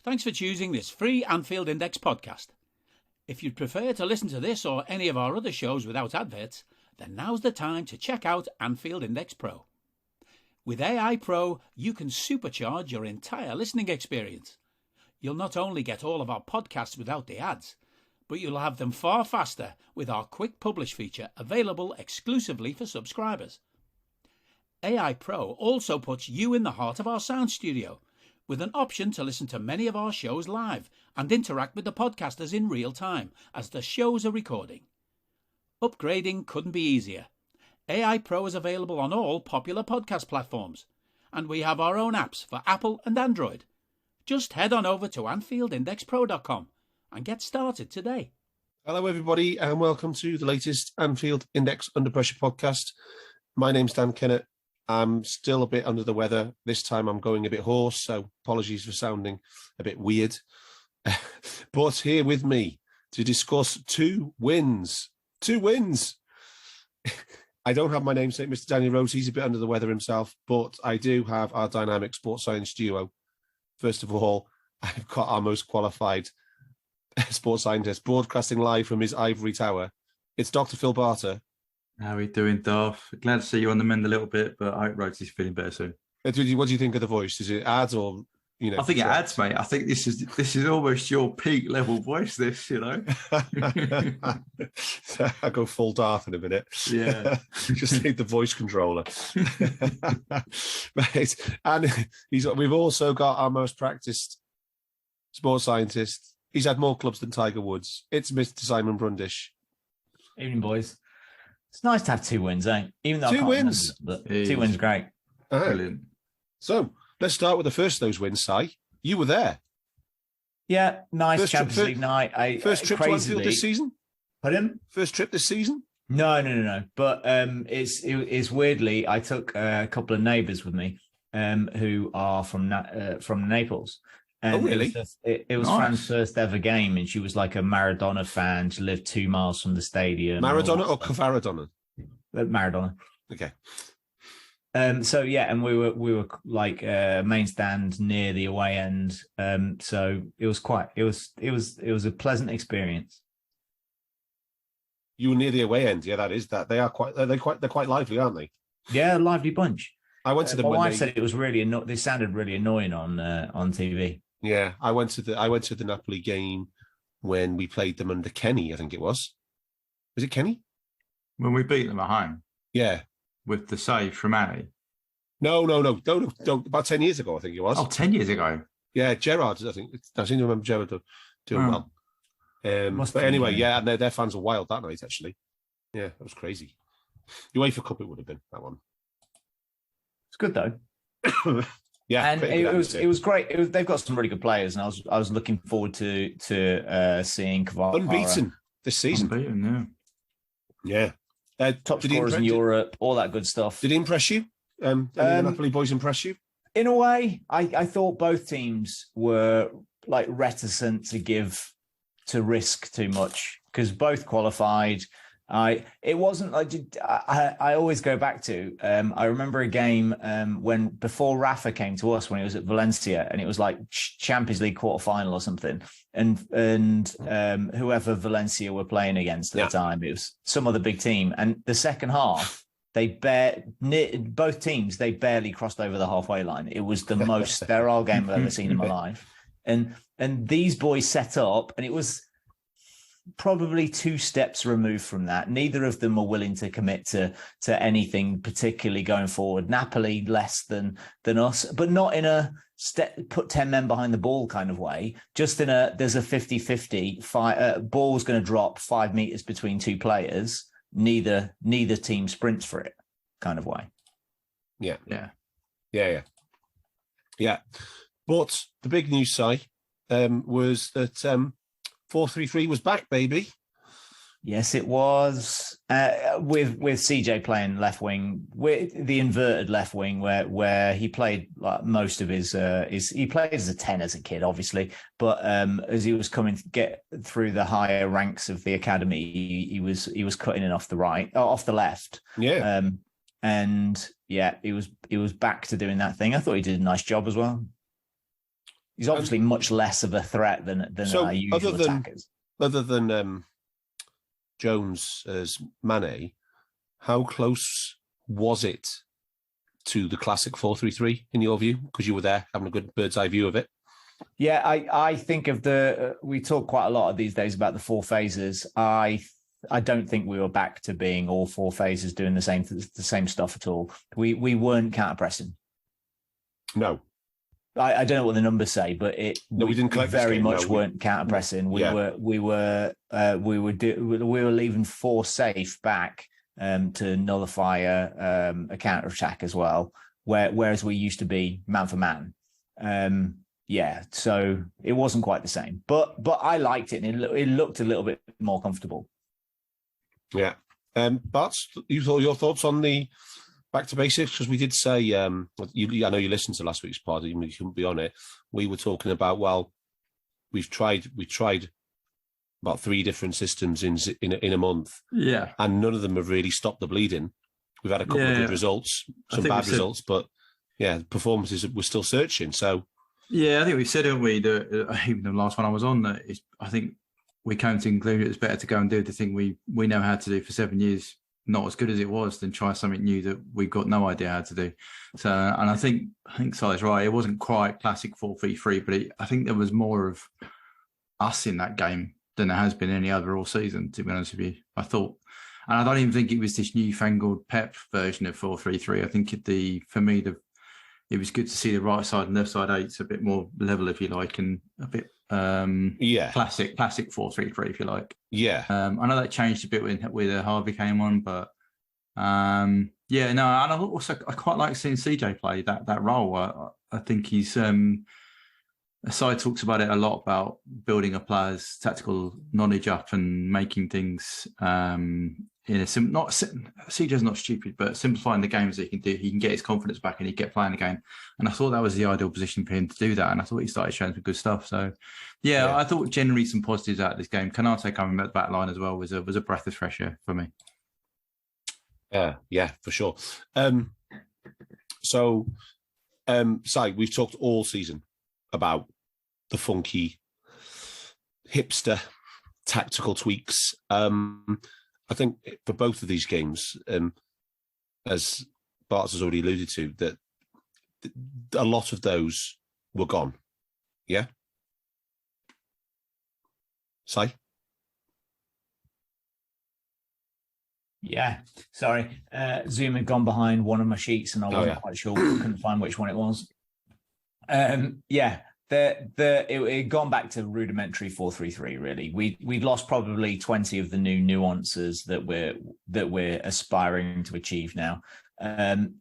Thanks for choosing this free Anfield Index podcast. If you'd prefer to listen to this or any of our other shows without adverts, then now's the time to check out Anfield Index Pro. With AI Pro, you can supercharge your entire listening experience. You'll not only get all of our podcasts without the ads, but you'll have them far faster with our Quick Publish feature available exclusively for subscribers. AI Pro also puts you in the heart of our sound studio, with an option to listen to many of our shows live and interact with the podcasters in real time as the shows are recording. Upgrading couldn't be easier. AI Pro is available on all popular podcast platforms, and we have our own apps for Apple and Android. Just head on over to AnfieldIndexPro.com and get started today. Hello, everybody, and welcome to the latest Anfield Index Under Pressure podcast. My name's Dan Kennett. I'm still a bit under the weather. This time I'm going a bit hoarse, so apologies for sounding a bit weird. But here with me to discuss two wins. I don't have my namesake, Mr. Daniel Rhodes. He's a bit under the weather himself, but I do have our dynamic sports science duo. First of all, I've got our most qualified sports scientist broadcasting live from his ivory tower. It's Dr. Phil Barter. How are we doing, Darth? Glad to see you on the mend a little bit, but I hope Rhodesy's feeling better soon. What do you think of the voice? Is it ads or, you know? I think it adds, mate. I think this is almost your peak level voice, this, you know? I'll go full Darth in a minute. Yeah. Just need the voice controller. Right. And we've also got our most practiced sports scientist. He's had more clubs than Tiger Woods. It's Mr. Simon Brundish. Evening, boys. It's nice to have two wins, even though 2 wins. But 2 wins, great. Brilliant. So let's start with the first of those wins, Si. You were there. Yeah, nice First Champions League night. First trip to Anfield this season? Pardon? First trip this season? No. But it's weirdly, I took a couple of neighbours with me who are from Naples. And really? It was Nice. Fran's first ever game, and she was like a Maradona fan. She lived 2 miles from the stadium. Maradona or Cavaradona? Maradona. Okay. So yeah, and we were like main stand near the away end. So it was a pleasant experience. You were near the away end. Yeah, that is that. They're quite lively, aren't they? Yeah, a lively bunch. I went to them. My when wife said it was really they sounded really annoying on TV. Yeah, I went to the Napoli game when we played them under Kenny. I think it was. Was it Kenny? When we beat them at home Yeah. with the save from Ali. No. About 10 years ago, I think it was. Oh, 10 years ago. Yeah, Gerrard. I think I seem to remember Gerrard doing well. Must But be, anyway, yeah. and their fans were wild that night. Actually, yeah, it was crazy. UEFA Cup, it would have been that one. It's good though. Yeah, and it was great. They've got some really good players, and I was looking forward to seeing Kvara. Unbeaten this season. Unbeaten, Yeah. Top scorers in Europe, all that good stuff. Did he impress you? Any of the Napoli boys impress you? In a way, I thought both teams were like reticent to risk too much because both qualified. It wasn't like I always go back to. I remember a game when before Rafa came to us when he was at Valencia, and it was like Champions League quarterfinal or something, and whoever Valencia were playing against at the time, it was some other big team, and the second half. Both teams, they barely crossed over the halfway line. It was the most sterile game I've ever seen in my life. And these boys set up, and it was probably 2 steps removed from that. Neither of them were willing to commit to anything particularly going forward. Napoli less than us, but not in a put 10 men behind the ball kind of way. Just in there's a 50-50 ball's going to drop 5 meters between 2 players. Neither team sprints for it kind of way. Yeah. But the big news, Si, was that 4-3-3 was back, baby. Yes, it was. With CJ playing left wing, with the inverted left wing, where he played like most of his he played as a 10 as a kid, obviously, but as he was coming to get through the higher ranks of the academy, he was cutting in off the left. Yeah. And yeah, he was back to doing that thing. I thought he did a nice job as well. He's obviously much less of a threat than our usual attackers. Other than Jones as Mane, how close was it to the classic 4-3-3 in your view? Because you were there having a good bird's eye view of it. Yeah, I think of we talk quite a lot these days about the 4 phases. I don't think we were back to being all 4 phases doing the same stuff at all. We weren't counter pressing. No. I don't know what the numbers say, but we didn't very much weren't counter pressing. We were leaving 4 safe back to nullify a counter attack as well. Whereas we used to be man for man. So it wasn't quite the same, but I liked it, and it looked a little bit more comfortable. Yeah. Barts, your thoughts on the back to basics? Because we did say, I know you listened to last week's pod, even if you couldn't be on it. We were talking about, well, we tried about 3 different systems in a month. Yeah. And none of them have really stopped the bleeding. We've had a couple of good results, some bad results, but performances we're still searching. So yeah, I think we said, haven't we, that even the last one I was on, that I think we came to conclude it was better to go and do the thing we know how to do for 7 years, not as good as it was, than try something new that we've got no idea how to do. So, and I think Salah's right. It wasn't quite classic 4-3-3, but I think there was more of us in that game than there has been any other all season, to be honest with you. I thought, and I don't even think it was this newfangled Pep version of 4-3-3. I think it was good to see the right side and left side 8s a bit more level, if you like, and a bit classic 4-3-3, if you like. Yeah. I know that changed a bit with Harvey came on, but and I quite like seeing CJ play that role. I think he's Si talks about it a lot, about building a player's tactical knowledge up and making things CJ's not stupid, but simplifying the games that he can do. He can get his confidence back and he get playing the game. And I thought that was the ideal position for him to do that. And I thought he started showing some good stuff. So I thought generally some positives out of this game. Kanate coming back the back line as well was a breath of fresh air for me. Yeah, for sure. Si, we've talked all season about the funky hipster tactical tweaks. I think for both of these games, as Barts has already alluded to, that a lot of those were gone. Yeah? Si? Yeah, sorry. Zoom had gone behind one of my sheets and I wasn't quite sure, couldn't find which one it was. It had gone back to rudimentary 4-3-3. Really, we'd lost probably 20 of the new nuances that we're aspiring to achieve now.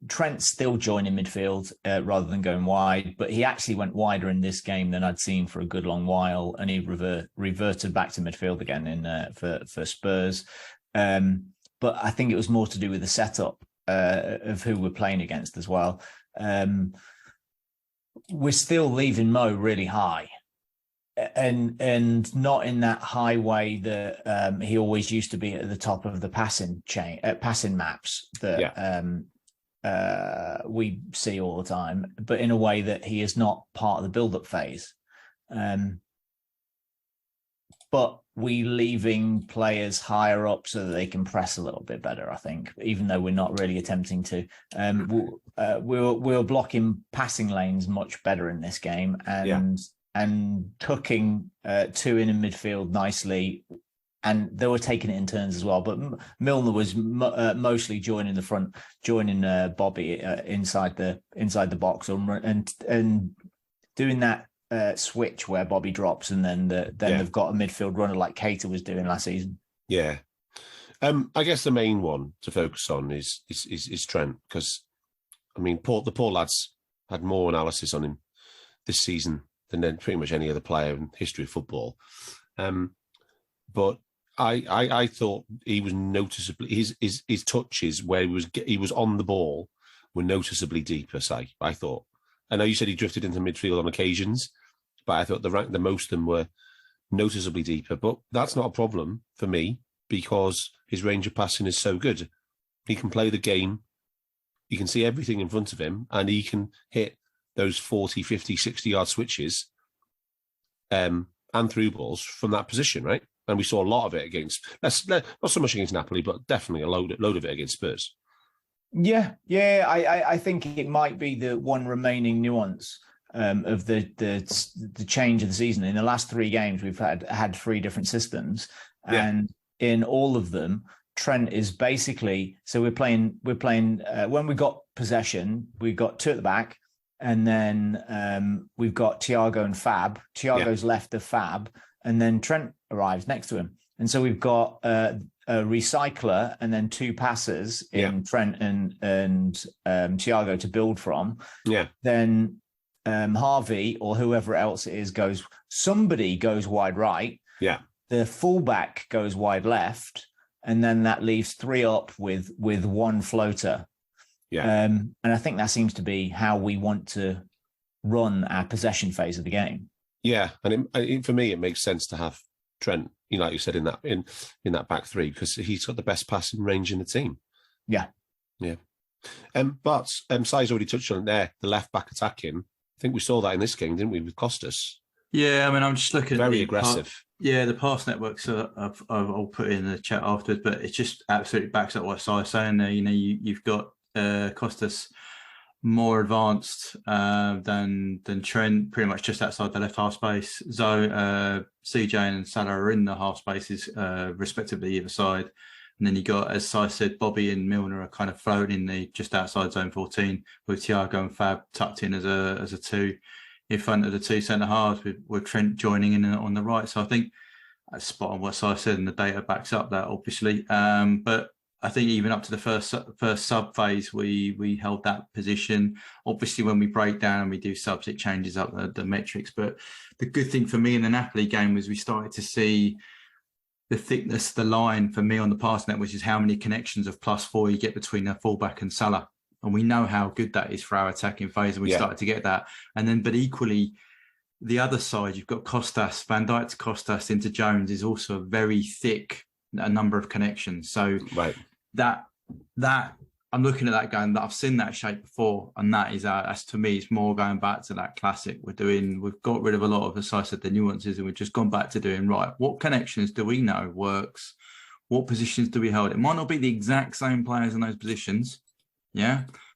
Trent's still joining midfield rather than going wide, but he actually went wider in this game than I'd seen for a good long while, and he reverted back to midfield again for Spurs. But I think it was more to do with the setup of who we're playing against as well. We're still leaving Mo really high, and not in that high way that he always used to be at the top of the passing maps that we see all the time, but in a way that he is not part of the build-up phase. But we leaving players higher up so that they can press a little bit better, I think, even though we're not really attempting to. We're blocking passing lanes much better in this game and tucking 2 in midfield nicely. And they were taking it in turns as well. But Milner was mostly joining the front, joining Bobby inside the box and doing that switch where Bobby drops, and then they've got a midfield runner like Keita was doing last season. Yeah, I guess the main one to focus on is Trent, because I mean, the poor lad's had more analysis on him this season than pretty much any other player in the history of football. But I thought he was noticeably his touches where he was on the ball were noticeably deeper. I thought. I know you said he drifted into midfield on occasions, but I thought the most of them were noticeably deeper. But that's not a problem for me because his range of passing is so good. He can play the game. He can see everything in front of him, and he can hit those 40, 50, 60-yard switches and through balls from that position, right? And we saw a lot of it against, not so much against Napoli, but definitely a load of it against Spurs. Yeah. I think it might be the one remaining nuance of the change of the season. In the last 3 games, we've had 3 different systems, and in all of them, Trent is basically, so we're playing when we got possession, we got 2 at the back, and then we've got Thiago and Fab. Thiago's left of Fab, and then Trent arrives next to him, and so we've got a recycler and then 2 passers in Trent and Thiago to build from. Then Harvey or whoever else it is somebody goes wide right. The fullback goes wide left, and then that leaves 3 up with 1 floater. And I think that seems to be how we want to run our possession phase of the game. Yeah, and for me, it makes sense to have Trent, like you said, in that back 3, because he's got the best passing range in the team. But Si's already touched on it there. The left back attacking. I think we saw that in this game, didn't we, with Costas? Yeah, I mean, I'm just looking very aggressive. The pass networks I'll put in the chat afterwards, but it just absolutely backs up what Si was saying there. You've got Costas more advanced than Trent, pretty much just outside the left half space. CJ and Salah are in the half spaces, respectively, either side. And then you got, as Si said, Bobby and Milner are kind of floating in just outside zone 14, with Thiago and Fab tucked in as a 2 in front of the 2 centre halves, with Trent joining in on the right. So I think that's spot on what Si said, and the data backs up that, obviously. But I think even up to the first sub phase, we held that position. Obviously, when we break down and we do subs, it changes up the metrics. But the good thing for me in the Napoli game was we started to see the thickness of the line for me on the pass net, which is how many connections of +4 you get between the fullback and Salah. And we know how good that is for our attacking phase, and we started to get that. And then, but equally, the other side, you've got Costas, Van Dijk to Costas into Jones is also a very thick number of connections. So that I'm looking at that going, that I've seen that shape before, and that's to me, it's more going back to that classic. We've got rid of a lot of, as I said, the nuances, and we've just gone back to doing what connections do we know works, what positions do we hold. It might not be the exact same players in those positions,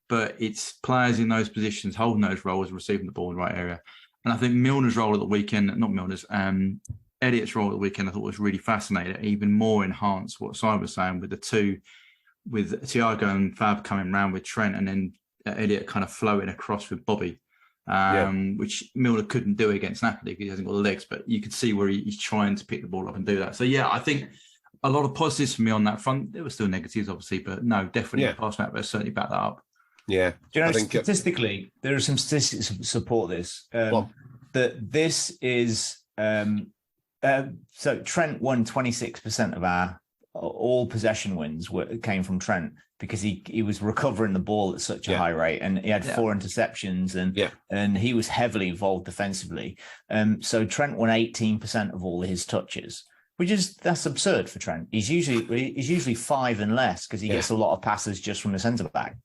but it's players in those positions holding those roles and receiving the ball in the right area. And I think Milner's role at the weekend, not Milner's, Elliott's role at the weekend, I thought was really fascinating, even more enhanced what Si was saying with the 2, with Thiago and Fab coming round with Trent, and then Elliott kind of floating across with Bobby, which Milner couldn't do against Napoli because he hasn't got the legs, but you could see where he's trying to pick the ball up and do that. So, I think a lot of positives for me on that front. There were still negatives, obviously, but no, definitely the pass map, but certainly back that up. Do you know, statistically, there are some statistics to support this. That this is, so Trent won 26% of all possession wins came from Trent, because he was recovering the ball at such a high rate, and he had 4 interceptions, and he was heavily involved defensively. So Trent won 18% of all his touches, that's absurd for Trent. He's usually 5 and less, because he gets a lot of passes just from the centre back.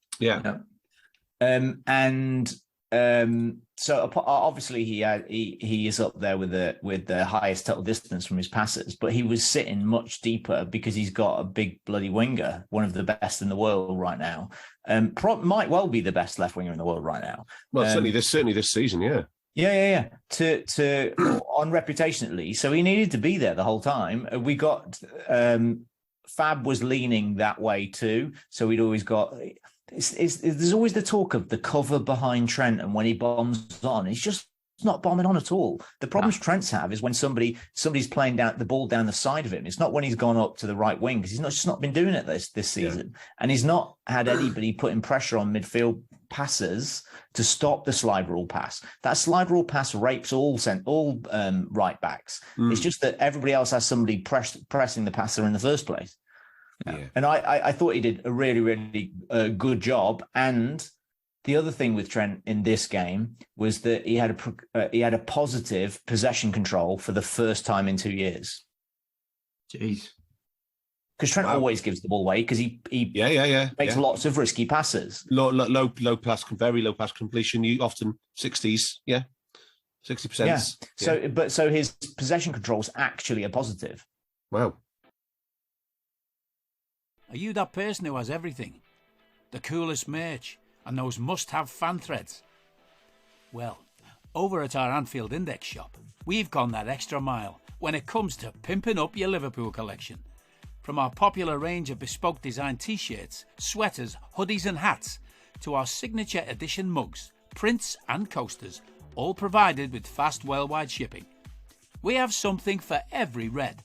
So obviously he is up there with the highest total distance from his passes, but he was sitting much deeper because he's got a big bloody winger, one of the best in the world right now. Might well be the best left winger in the world right now. Well, certainly this season, To on reputation at least. So he needed to be there the whole time. We got Fab was leaning that way too, so we'd always got. There's always the talk of the cover behind Trent, and when he bombs on, he's just not bombing on at all. The problems Trent's have is when somebody's playing down the ball down the side of him. It's not when he's gone up to the right wing, because he's just not been doing it this season, and he's not had anybody putting pressure on midfield passes to stop the slide rule pass. That slide rule pass rapes all right backs. It's just that everybody else has somebody pressing the passer in the first place. And I thought he did a really, really good job. And the other thing with Trent in this game was that he had a positive possession control for the first time in 2 years. Jeez. Because Trent always gives the ball away, because he makes lots of risky passes. Low pass, very low pass completion. You often 60s, 60%. Yeah. So his possession control is actually a positive. Wow. Are you that person who has everything? The coolest merch and those must-have fan threads? Well, over at our Anfield Index shop, we've gone that extra mile when it comes to pimping up your Liverpool collection. From our popular range of bespoke design t-shirts, sweaters, hoodies and hats, to our signature edition mugs, prints and coasters, all provided with fast worldwide shipping. We have something for every red.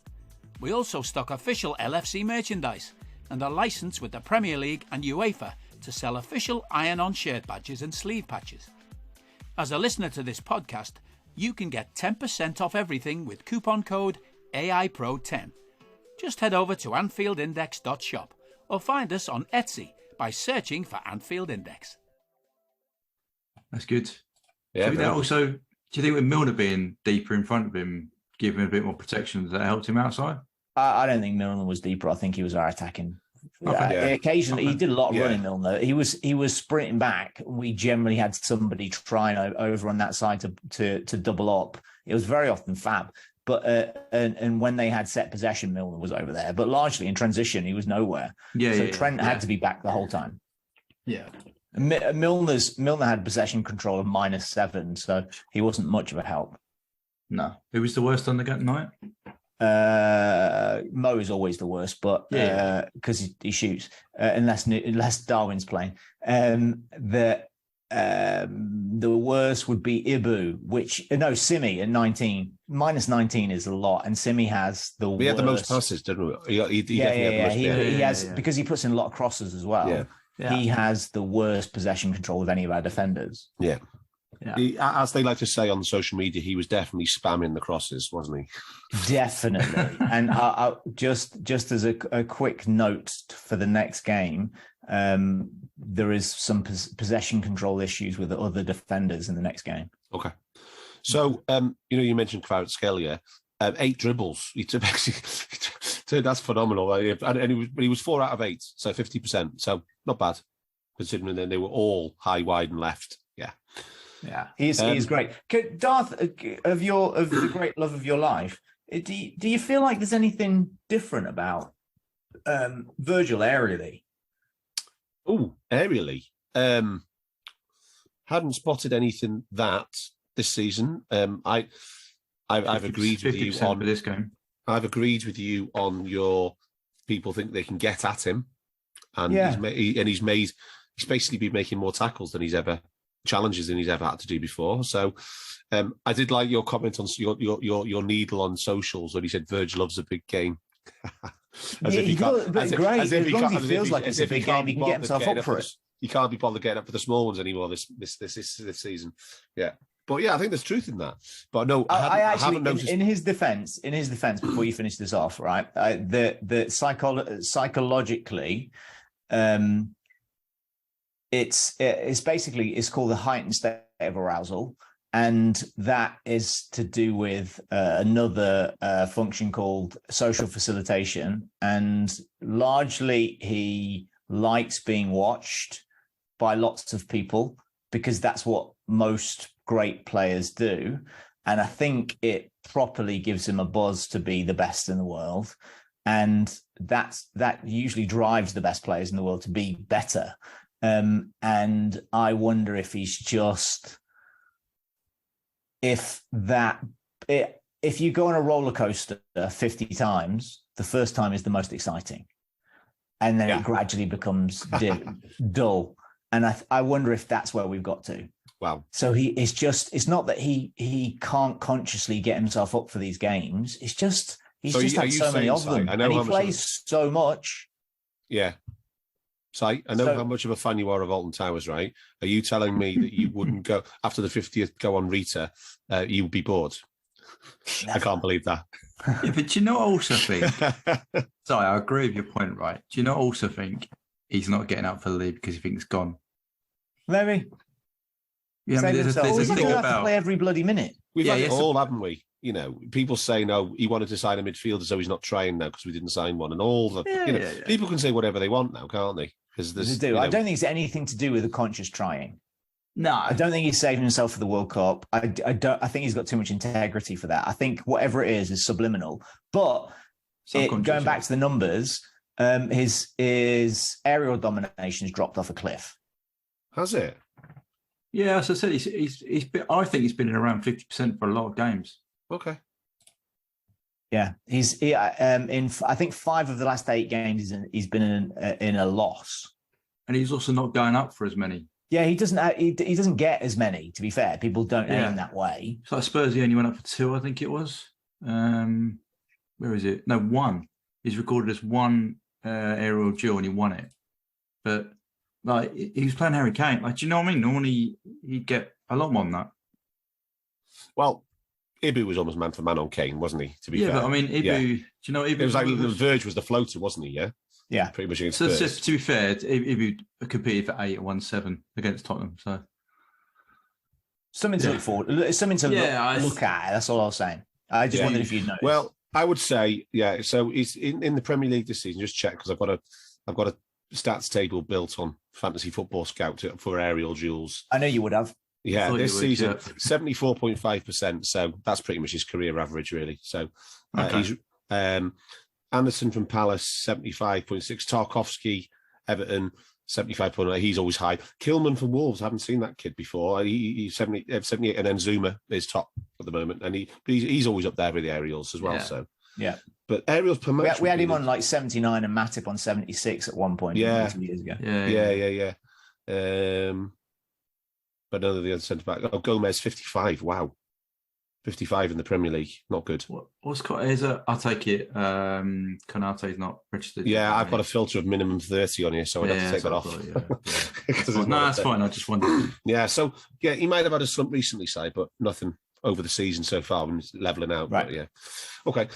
We also stock official LFC merchandise and are licensed with the Premier League and UEFA to sell official iron-on shirt badges and sleeve patches. As a listener to this podcast, you can get 10% off everything with coupon code AIPRO10. Just head over to AnfieldIndex.shop or find us on Etsy by searching for Anfield Index. That's good. Yeah. Do you think with Milner being deeper in front of him, giving him a bit more protection, that helped him outside? I don't think Milner was deeper. I think he was our attacking. Occasionally, he did a lot of running. Milner. He was sprinting back. We generally had somebody trying over on that side to double up. It was very often Fab. But and when they had set possession, Milner was over there. But largely in transition, he was nowhere. Trent had to be back the whole time. Yeah. Milner had possession control of -7, so he wasn't much of a help. No. Who was the worst on the night? Mo is always the worst, but because he shoots, unless Darwin's playing. The worst would be Ibu, Simi at 19. -19 is a lot, and Simi has the worst. We had the most passes, didn't we? He has because he puts in a lot of crosses as well. Yeah. He has the worst possession control of any of our defenders. Yeah. As they like to say on social media, he was definitely spamming the crosses, wasn't he? Definitely. And I just as a quick note for the next game, there is some possession control issues with the other defenders in the next game. Okay. So, you mentioned Kvaratskhelia, 8 dribbles. He took that's phenomenal. And he was 4 out of 8, so 50%. So not bad, considering that they were all high, wide, and left. Yeah, he's great. Darth, of the great love of your life, do you feel like there's anything different about Virgil aerially? Oh, aerially. Hadn't spotted anything that this season. I've agreed with you on this game. I've agreed with you on your people think they can get at him, and he's basically been making more tackles than he's ever had to do before. So I did like your comment on your needle on socials when he said Virgil loves a big game. He feels like it's a big game. He can get himself up for it. He can't be bothered getting up for the small ones anymore this season. Yeah. But yeah, I think there's truth in that. But no, I haven't noticed. In his defense, before you finish this off, right? Psychologically, it's called the heightened state of arousal, and that is to do with another function called social facilitation. And largely, he likes being watched by lots of people because that's what most great players do. And I think it properly gives him a buzz to be the best in the world. And that usually drives the best players in the world to be better. And I wonder if he's just, if you go on a roller coaster 50 times, the first time is the most exciting. And then it gradually becomes dull. And I wonder if that's where we've got to. Wow. So it's not that he can't consciously get himself up for these games. It's just, he's just had so many of them. And he plays so much. Yeah. So I know how much of a fan you are of Alton Towers, right? Are you telling me that you wouldn't go after the 50th go on Rita? You would be bored. Never. I can't believe that. Yeah, but do you not also think? Sorry, I agree with your point, right? Do you not also think he's not getting up for the league because he thinks it's gone? Maybe. Yeah, I mean, there's a thing about to play every bloody minute. We've had it all, haven't we? You know, people say no. He wanted to sign a midfielder, so he's not trying now because we didn't sign one, and all the people can say whatever they want now, can't they? Because I don't think it's anything to do with a conscious trying. No, I don't think he's saving himself for the World Cup. I don't. I think he's got too much integrity for that. I think whatever it is subliminal. But going back to the numbers, his aerial domination has dropped off a cliff. Has it? Yeah, as I said, he's been, I think he's been in around 50% for a lot of games. Okay. Yeah, in I think 5 of the last 8 games he's been in a loss, and he's also not going up for as many. Yeah, he doesn't get as many. To be fair, people don't aim that way. So I suppose he only went up for 2. I think it was. Where is it? No, 1. He's recorded as 1 aerial duel and he won it. But like he was playing Harry Kane. Like, do you know what I mean? Normally he'd get a lot more than that. Well, Ibu was almost man for man on Kane, wasn't he? To be fair, but I mean, Ibu. Do you know Ibu? It was like the Verge was the floater, wasn't he? Yeah. Yeah, pretty much against Spurs. Spurs. To be fair, Ibu competed for 8 and won 7 against Tottenham. So something to look forward. Something to look at. That's all I was saying. I just wondered if you'd noticed. Well, I would say, so he's in the Premier League this season. Just check because I've got a stats table built on Fantasy Football Scout for aerial duels. I know you would have. Yeah, this season 74.5%. So that's pretty much his career average, really. So he's Anderson from Palace 75.6, Tarkowski Everton 75.8. He's always high. Kilman from Wolves. I haven't seen that kid before. He's 78, and then Zuma is top at the moment, and he's always up there with the aerials as well. Yeah. So yeah, but aerials per match. We had him on like 79 and Matip on 76 at one point. Yeah, 2 years ago. Yeah. But none of the other centre back. Oh, Gomez 55. Wow. 55 in the Premier League, not good. What's I'll take it. Konate's not registered. Yeah, I've got a filter of minimum 30 on here, so I'd have to take that off. No, that's fine. I just wondered. Yeah, so he might have had a slump recently, but nothing over the season so far. When it's leveling out, right? But yeah, okay.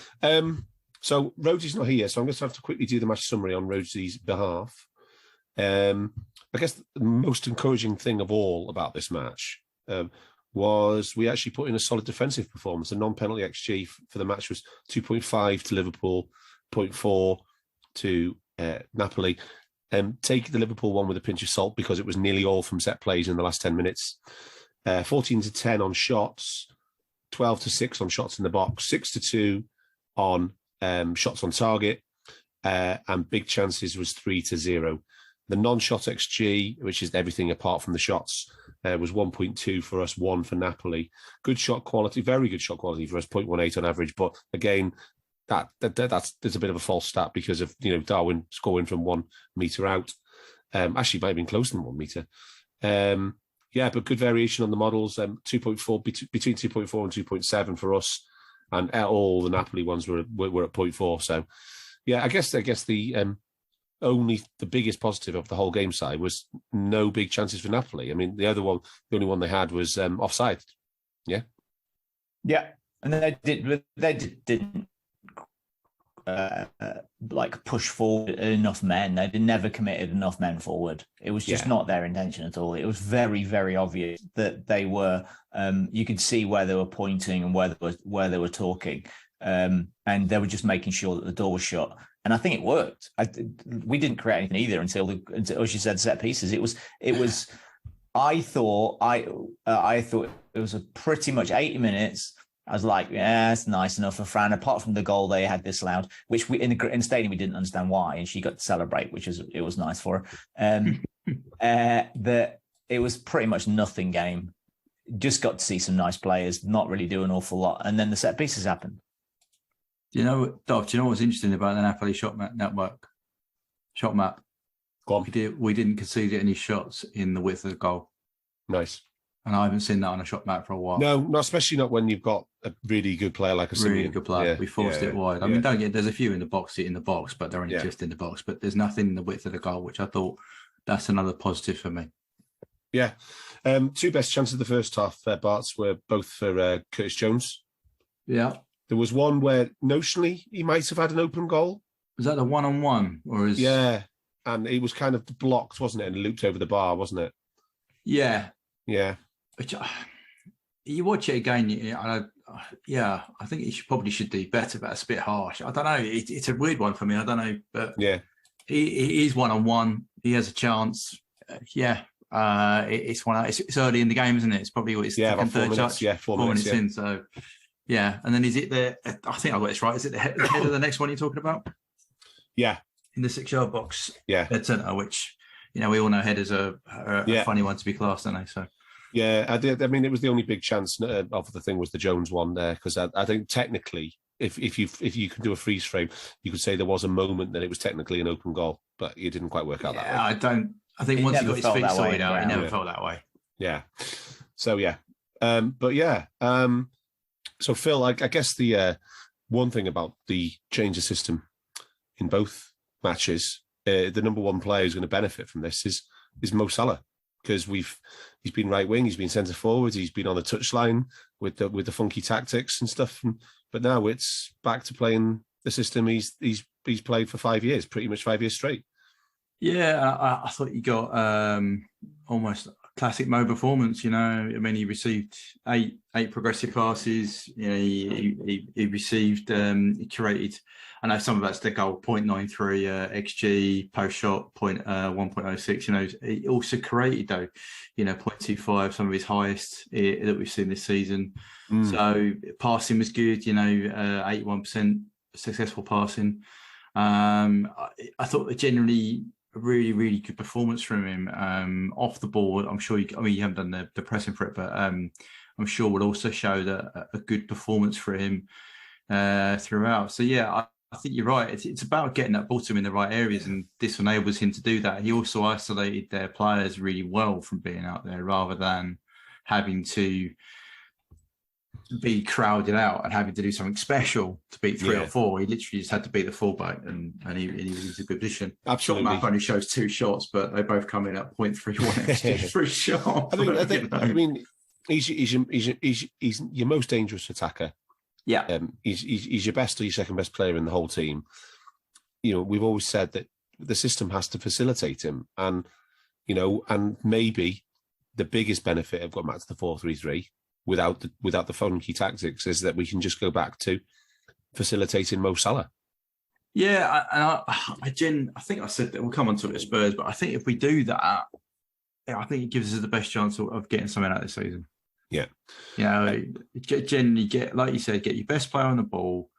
So Rhodesy's not here, so I'm going to have to quickly do the match summary on Rhodesy's behalf. I guess the most encouraging thing of all about this match was we actually put in a solid defensive performance. The non-penalty XG for the match was 2.5 to Liverpool, 0.4 to Napoli. Take the Liverpool one with a pinch of salt because it was nearly all from set plays in the last 10 minutes. 14 to 10 on shots, 12 to 6 on shots in the box, 6 to 2 on shots on target, and big chances was 3 to 0. The non-shot XG, which is everything apart from the shots, was 1.2 for us, 1 for Napoli. Good shot quality, very good shot quality for us, 0.18 on average. But again, that's a bit of a false stat because of Darwin scoring from 1 metre out. Actually, might have been closer than 1 metre. But good variation on the models. 2.4 between 2.4 and 2.7 for us, and all the Napoli ones were at 0.4. So, yeah, I guess the only the biggest positive of the whole game side was no big chances for Napoli. I mean, the only one they had was offside. Yeah, and they didn't like push forward enough men. They never committed enough men forward. It was just not their intention at all. It was very, very obvious that they were. You could see where they were pointing and where they were talking, and they were just making sure that the door was shut. And I think it worked. We didn't create anything either until as you said, set pieces. It was. I thought it was a pretty much 80 minutes. I was like, yeah, it's nice enough for Fran. Apart from the goal they had disallowed, which we in the stadium we didn't understand why, and she got to celebrate, which was nice for her. That it was pretty much nothing game. Just got to see some nice players, not really do an awful lot, and then the set pieces happened. Do you know what's interesting about the Napoli shot map? Go on. We didn't concede any shots in the width of the goal. Nice. And I haven't seen that on a shot map for a while. No, not especially not when you've got a really good player like a really Simeon. good player. Yeah, we forced it wide. I mean, there's a few in the box, but they're only just in the box. But there's nothing in the width of the goal, which I thought that's another positive for me. Yeah. 2 best chances of the first half, Barts, were both for Curtis Jones. Yeah. There was one where notionally he might have had an open goal. Was that the 1-on-1? Or is... Yeah. And it was kind of blocked, wasn't it? And looped over the bar, wasn't it? Yeah. Yeah. Which, you watch it again, I think he probably should do better, but it's a bit harsh. I don't know. It's a weird one for me. I don't know. But yeah, he is 1-on-1. He has a chance. It's early in the game, isn't it? It's probably what it's about 4 third minutes. touch. Yeah, 4 minutes in. So yeah, and then is it I think I got this right. Is it the head of the next one you're talking about? Yeah, in the 6-yard box. Yeah, dead centre, which we all know headers are a funny one to be classed, aren't they? So. Yeah, I did. I mean, it was the only big chance of the thing was the Jones one there, because I think technically, if you can do a freeze frame, you could say there was a moment that it was technically an open goal, but it didn't quite work out that way. I think once he got his feet sorted out, he never felt that way. Yeah. So yeah, but yeah. So Phil, I guess the one thing about the change of system in both matches, the number one player who's going to benefit from this is Mo Salah. Because he's been right wing, he's been centre forward, he's been on the touchline with the funky tactics and stuff. But now it's back to playing the system he's played for 5 years, pretty much 5 years straight. Yeah, I thought you got almost a classic Mo performance. I mean, he received eight progressive passes. He received, he curated. I know some of that's the goal, 0.93 XG, post shot, 1.06. He also created, though, 0.25, some of his highest that we've seen this season. So passing was good, 81% successful passing. I thought generally a really, really good performance from him off the ball. I'm sure you haven't done the pressing for it, but I'm sure will also show that a good performance for him throughout. So yeah, I think you're right. It's about getting that ball to him in the right areas, and this enables him to do that. He also isolated their players really well from being out there, rather than having to be crowded out and having to do something special to beat 3 or 4. He literally just had to beat the fullback, and he was in a good position. Absolutely. Shot map only shows 2 shots, but they both come in at 0.31 for a shot. I mean, he's your most dangerous attacker. Yeah, he's your best or your second best player in the whole team. We've always said that the system has to facilitate him, and maybe the biggest benefit of going back to the 4-3-3 without the funky tactics is that we can just go back to facilitating Mo Salah. Yeah, I think I said that we'll come on to it at Spurs, but I think if we do that, I think it gives us the best chance of getting something out this season. Yeah. Generally like you said, get your best player on the ball.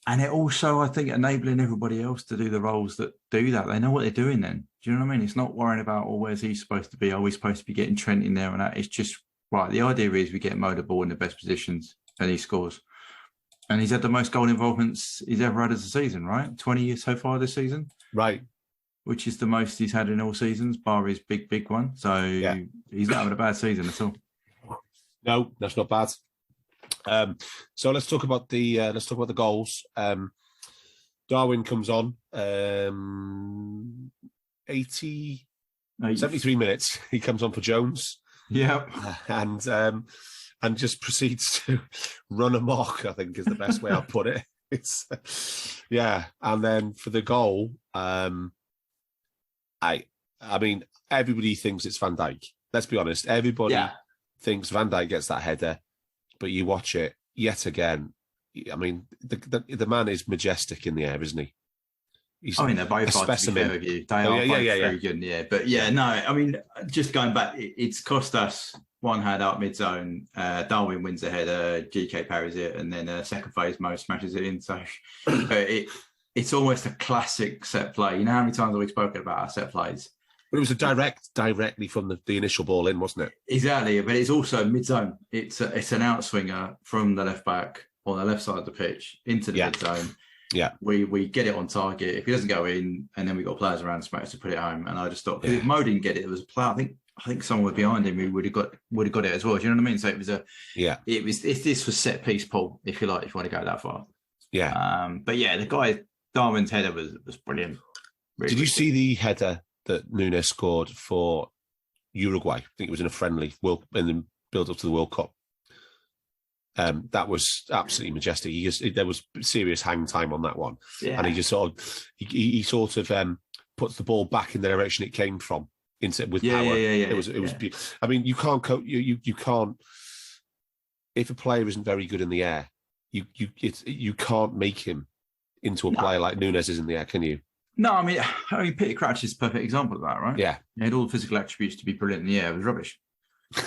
And it also, I think, enabling everybody else to do the roles that do that. They know what they're doing then. Do you know what I mean? It's not worrying about, where's he supposed to be? Are we supposed to be getting Trent in there and that? It's just, right, the idea is we get Mo the ball in the best positions and he scores. And he's had the most goal involvements he's ever had as a season, right? 20 so far this season. Right. Which is the most he's had in all seasons, bar his big one. So he's not having a bad season at all. No, that's not bad. So let's talk about the goals. Darwin comes on 73 minutes. He comes on for Jones. Yeah, and just proceeds to run amok, I think is the best way I'll put it. It's and then for the goal, I mean everybody thinks it's Van Dijk. Let's be honest, everybody thinks Van Dijk gets that header, but you watch it yet again. I mean, the man is majestic in the air, isn't he? They're both hard to be fair with you. They are both very good, But no, I mean, just going back, it's cost us one hand out mid-zone. Darwin wins the header, GK parries it, and then second phase, Mo smashes it in. So it's almost a classic set play. You know how many times have we spoken about our set plays? But it was directly from the initial ball in, wasn't it? Exactly, but it's also mid-zone. It's an outswinger from the left back on the left side of the pitch into the mid-zone. Yeah, we get it on target. If he doesn't go in, and then we got players around Smash to put it home. And I just thought, if Mo didn't get it, there was a player. I think someone was behind him who would have got it as well. Do you know what I mean? So it was this was set piece, Paul, if you like, if you want to go that far. Yeah. But the guy Darwin's header was brilliant. Really, Did you see the header that Nunes scored for Uruguay? I think it was in a friendly in the build up to the World Cup. That was absolutely majestic. There was serious hang time on that one, and he just sort of puts the ball back in the direction it came from with power. It was beautiful. I mean, you can't if a player isn't very good in the air, you can't make him into a player like Nunes is in the air, can you? No, I mean, Peter Crouch is a perfect example of that, right? Yeah. He had all the physical attributes to be brilliant in the air. It was rubbish.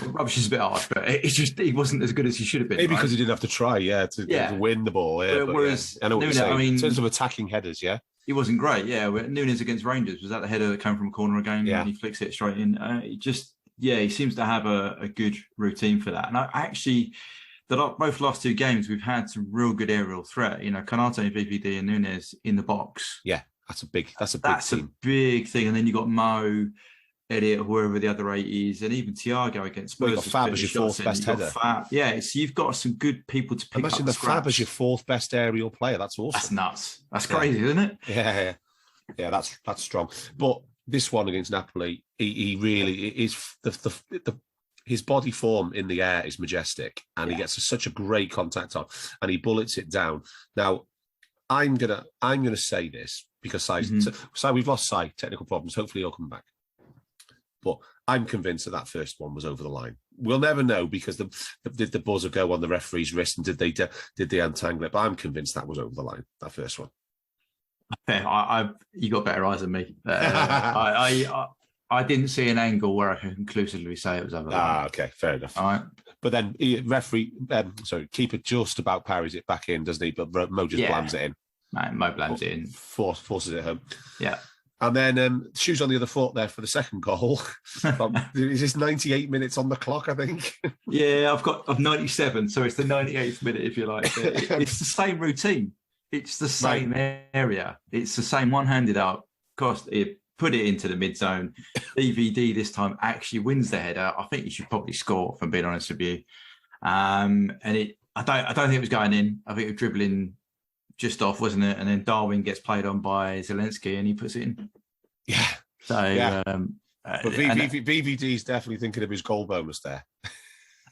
Rubbish is a bit harsh, but it's just he wasn't as good as he should have been. Maybe right? because he didn't have to try, to win the ball. Yeah, whereas I know what Nunes, you're saying. I mean, in terms of attacking headers, yeah, he wasn't great. Yeah, Nunes against Rangers, was that the header that came from a corner again? Yeah, and he flicks it straight in. He seems to have a good routine for that. And I actually, both last two games, we've had some real good aerial threat. You know, Konate, VVD, and Nunes in the box. Yeah, that's a big team. A big thing. And then you got Mo, Elliot, whoever the other 8 is, and even Thiago against Spurs. You've got Fab as your fourth best header. You've got some good people to pick Imagine up. the Fab as your fourth best aerial player. That's awesome. That's nuts. That's crazy, isn't it? Yeah. That's strong. But this one against Napoli, he really is his body form in the air is majestic, and he gets such a great contact on, and he bullets it down. Now, I'm gonna say this because Si, we've lost Si, technical problems. Hopefully, he'll come back. But I'm convinced that first one was over the line. We'll never know because did the buzzer go on the referee's wrist and did they untangle it? But I'm convinced that was over the line, that first one. You got better eyes than me. I didn't see an angle where I can conclusively say it was over the line. Okay, fair enough. All right. But then keeper just about parries it back in, doesn't he? But Mo just blams it in. Mo blams it in. Forces it home. Yeah. And then shoes on the other foot there for the second goal. Is this 98 minutes on the clock, I think? Yeah, I've 97, so it's the 98th minute, if you like. It's the same routine. It's the same area. It's the same one-handed up. Put it into the mid-zone. DVD this time actually wins the header. I think he should probably score, if I'm being honest with you. I don't think it was going in. I think it was dribbling just off, wasn't it? And then Darwin gets played on by Zielinski and he puts it in. Yeah. So, but VVD's definitely thinking of his goal bonus there.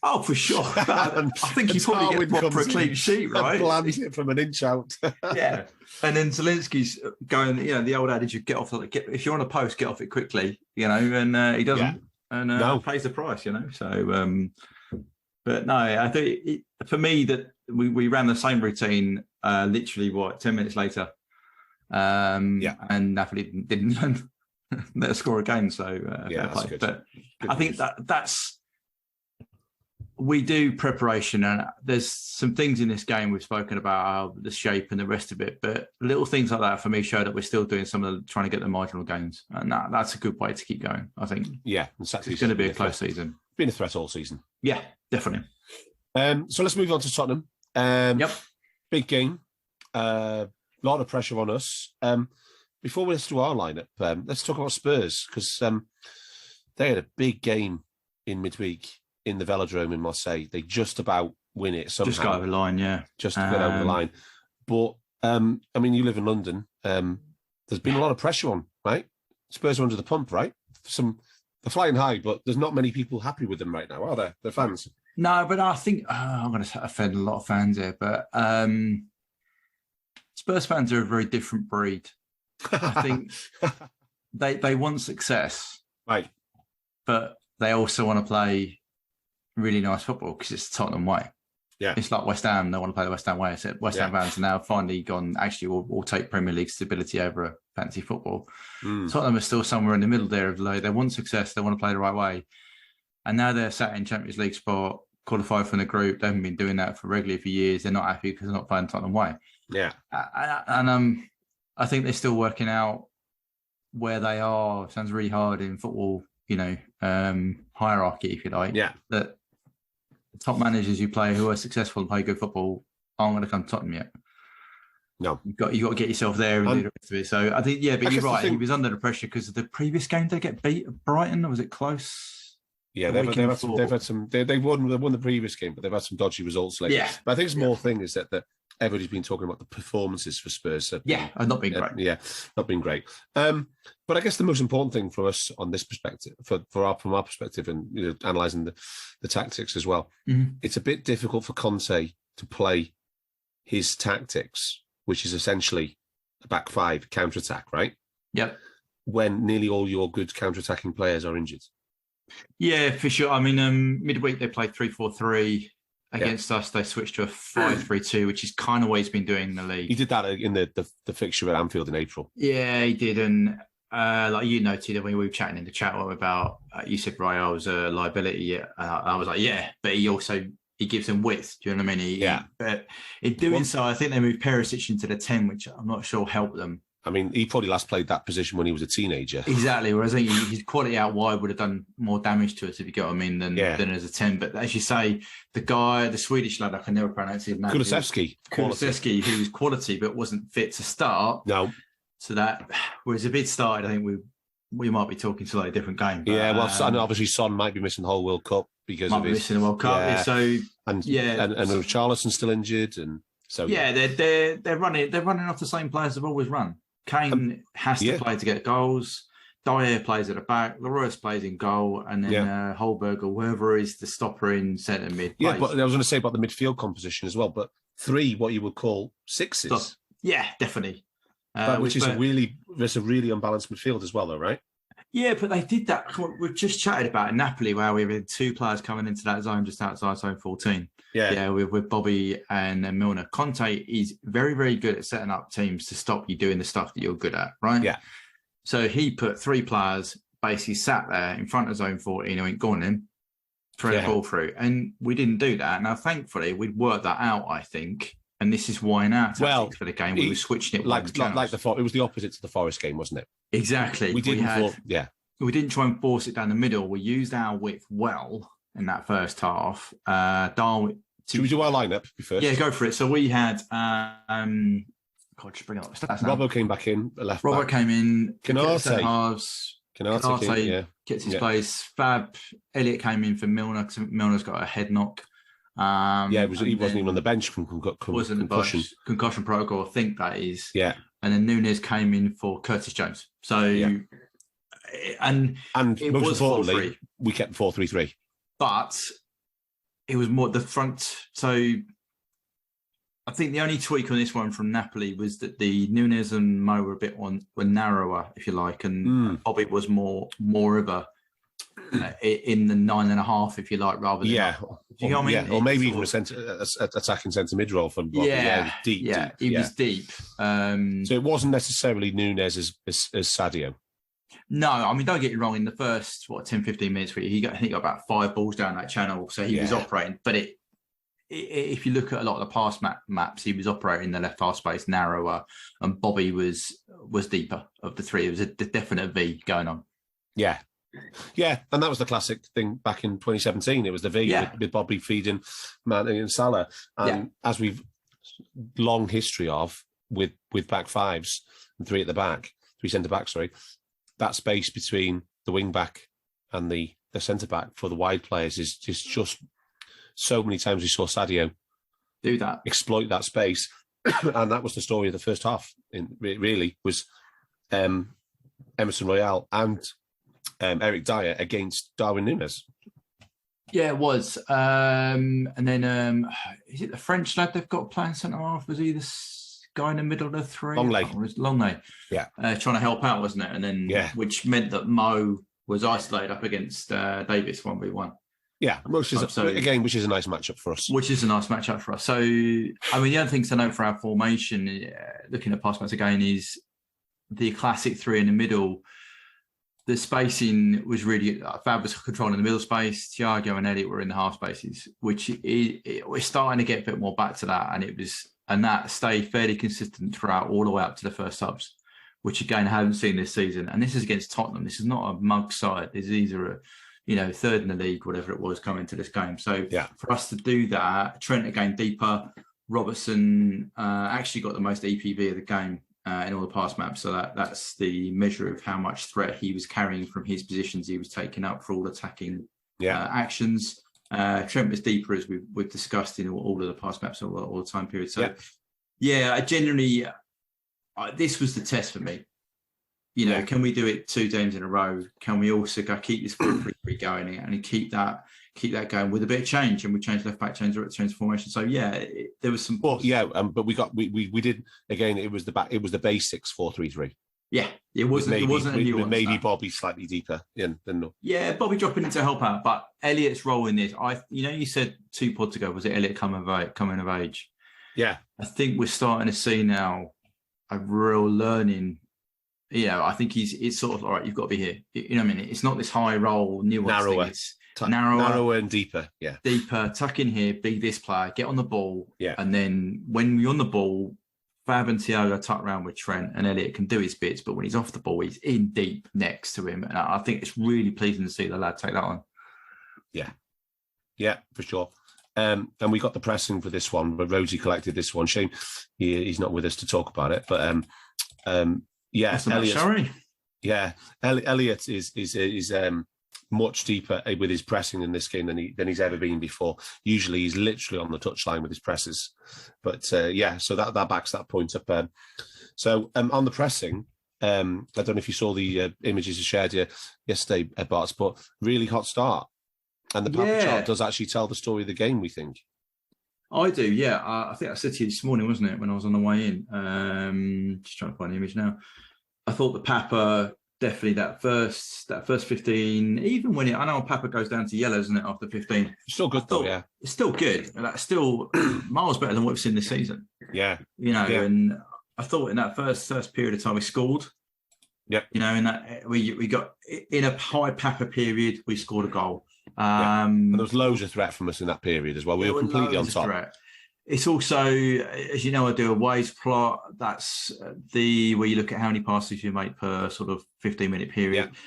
Oh, for sure. I think he probably gets one for a clean sheet, right? Lands it from an inch out. Yeah. And then Zielinski's going, the old adage, you if you're on a post, get off it quickly, and he doesn't. Yeah. And pays the price, So, but no, I think for me that we ran the same routine literally 10 minutes later. And Napoli didn't let us score again. So that's good. But good I think that's we do preparation, and there's some things in this game we've spoken about the shape and the rest of it. But little things like that for me show that we're still doing some of the trying to get the marginal gains, and that's a good way to keep going. I think. Yeah, it's going to be a close season. Been a threat all season. Yeah, definitely. So let's move on to Tottenham. Big game. A lot of pressure on us. Before we let's do our lineup, let's talk about Spurs because they had a big game in midweek in the Velodrome in Marseille. They just about win it somehow. Just got over the line, yeah. Just to get over the line. But, you live in London. There's been a lot of pressure on, right? Spurs are under the pump, right? They're flying high, but there's not many people happy with them right now, are there? The fans. No, but I think I'm going to offend a lot of fans here, but Spurs fans are a very different breed. I think they want success, right? But they also want to play really nice football because it's the Tottenham way. Yeah, it's like West Ham. They want to play the West Ham way. So West Ham fans are now finally gone. Actually, we'll take Premier League stability over a fancy football. Tottenham are still somewhere in the middle there. They want success. They want to play the right way, and now they're sat in Champions League spot, qualified from the group. They haven't been doing that regularly for years. They're not happy because they're not playing Tottenham way. Yeah, and I think they're still working out where they are. It sounds really hard in football, hierarchy, if you like. Yeah. That the top managers you play who are successful and play good football aren't going to come to Tottenham yet. No. You've got to get yourself there and do the rest of it. So I think, but you're right. He was under the pressure because of the previous game. Did they get beat at Brighton, or was it close? Yeah, they've had some. They won the previous game, but they've had some dodgy results lately. Yeah. But I think it's more thing is that everybody's been talking about the performances for Spurs. Not been great. Not been great. But I guess the most important thing for us on this perspective, from our perspective, and analysing the tactics as well, it's a bit difficult for Conte to play his tactics, which is essentially a back five counter-attack, right? Yep. When nearly all your good counter-attacking players are injured. Yeah, for sure. I mean, midweek they played 3-4-3. against us, they switched to a 5-3-2, which is kind of what he's been doing in the league. He did that in the fixture at Anfield in April. Yeah, he did. And like you noted when we were chatting in the chat room about, you said Rayo was a liability. I was like, yeah, but he gives them width. Do you know what I mean? But in doing so, I think they moved Perisic into the 10, which I'm not sure helped them. I mean, he probably last played that position when he was a teenager. Exactly. Whereas I think his quality out wide would have done more damage to us, if you get what I mean, than as a 10. But as you say, the Swedish lad, I can never pronounce his name. Kulusevski, who was quality but wasn't fit to start. No. So that, whereas if it started, I think we might be talking slightly different game. But, yeah, well, and obviously Son might be missing the whole World Cup because of his missing the World Cup. Yeah. So and Richarlison's still injured, and so they're running off the same players they've always run. Kane has to play to get goals. Dyer plays at the back. Leroy plays in goal, and then Holberg or whoever is the stopper in centre mid. Yeah, but I was going to say about the midfield composition as well. But 3, what you would call sixes. Yeah, definitely. Which is a really unbalanced midfield as well, though, right? Yeah, but they did that. We've just chatted about in Napoli, where we had 2 players coming into that zone just outside zone 14. Yeah, with Bobby and Milner. Conte is very, very good at setting up teams to stop you doing the stuff that you're good at, right? Yeah. So he put 3 players basically sat there in front of zone 14 and went, go on in, throw the ball through. And we didn't do that. Now, thankfully, we'd worked that out, I think. And this is why now for the game we were switching it like it was the opposite to the Forest game, wasn't it? Exactly. We didn't try and force it down the middle. We used our width well in that first half. Darwin. Should we do our lineup first? Yeah, go for it. So we had just bring up the stats now. Robbo came back in, left Robbo back. came in. Canate gets his place. Fab. Elliott came in for Milner because Milner's got a head knock. He wasn't even on the bench from concussion. Concussion protocol, I think that is. Yeah. And then Nunes came in for Curtis Jones. So, and it most was importantly, 4-3. we kept 4-3-3. But it was more the front. So I think the only tweak on this one from Napoli was that the Nunes and Mo were narrower, if you like, and Bobby was more of a in the 9.5, if you like, rather than do you know what I mean? Yeah, or maybe even attacking centre mid role for Bobby. Deep. He was deep. So it wasn't necessarily Nunes as Sadio. No, I mean, don't get me wrong. In the first 10-15 minutes, he got about 5 balls down that channel, so he was operating. But if you look at a lot of the pass maps, he was operating in the left half space narrower, and Bobby was deeper of the 3. It was a definite V going on. Yeah. Yeah, and that was the classic thing back in 2017. It was the V with Bobby feeding Mane and Salah. And as we've long history of with back 5s and 3 at the back, 3 centre backs, that space between the wing back and the centre back for the wide players is just so many times we saw Sadio do that, exploit that space. And that was the story of the first half. Really was Emerson Royale and Eric Dyer against Darwin Nunes. Yeah, it was. And then is it the French lad they've got playing centre half? Was he this guy in the middle of the 3? Longley. Yeah. Trying to help out, wasn't it? And then which meant that Mo was isolated up against Davis 1v1. Yeah, which is a nice matchup for us. So, I mean, the other thing to note for our formation, looking at pass maps again, is the classic 3 in the middle. The spacing was really Fab was controlling the middle space. Thiago and Elliott were in the half spaces, which we're starting to get a bit more back to that, and that stayed fairly consistent throughout all the way up to the first subs, which again I haven't seen this season. And this is against Tottenham. This is not a mug side. This is either a 3rd in the league, whatever it was, coming to this game. So for us to do that, Trent again deeper. Robertson actually got the most EPV of the game. In all the pass maps, so that's the measure of how much threat he was carrying from his positions he was taking up for all attacking actions. Trent was deeper, as we've discussed in all of the pass maps all the time period. So I generally this was the test for me. Can we do it 2 games in a row? Can we also keep this 4-3-3 going and keep that going with a bit of change? And we changed left back, changed formation. So there was some. Well, but we did again. It was the basics 4-3-3. Yeah, it wasn't a nuance. Maybe Bobby slightly deeper than no. Yeah, Bobby dropping in to help out, but Elliot's role in this, you said 2 pods ago, was it Elliot coming of age? Yeah, I think we're starting to see now a real learning. I think it's sort of all right. You've got to be here. You know what I mean? It's not this high roll nuance thing. It's narrower and deeper. Yeah, deeper. Tuck in here. Be this player. Get on the ball. Yeah, and then when you're on the ball, Fab and Thiago tuck around with Trent, and Elliot can do his bits. But when he's off the ball, he's in deep next to him, and I think it's really pleasing to see the lad take that on. Yeah, for sure. And we got the pressing for this one, but Rhodesy collected this one. Shame he's not with us to talk about it, but Elliot. Yeah, Elliot is much deeper with his pressing in this game than he's ever been before. Usually, he's literally on the touchline with his presses, but so that backs that point up. On the pressing, I don't know if you saw the images I shared yesterday, Barts, but really hot start. And the Papa chart does actually tell the story of the game, we think. I do, yeah. I think I said to you this morning, wasn't it, when I was on the way in? Just trying to find the image now. I thought the Papa, definitely that first 15, even when I know Papa goes down to yellow, isn't it, after 15? Still good, though, yeah. It's still good. That's still miles better than what we've seen this season. Yeah. And I thought in that first period of time we scored. Yeah. In that we got in a high Papa period, we scored a goal. And there was loads of threat from us in that period as well. We were completely on top. It's also, as you know, I do a waves plot. That's where you look at how many passes you make per sort of 15-minute period. Yeah.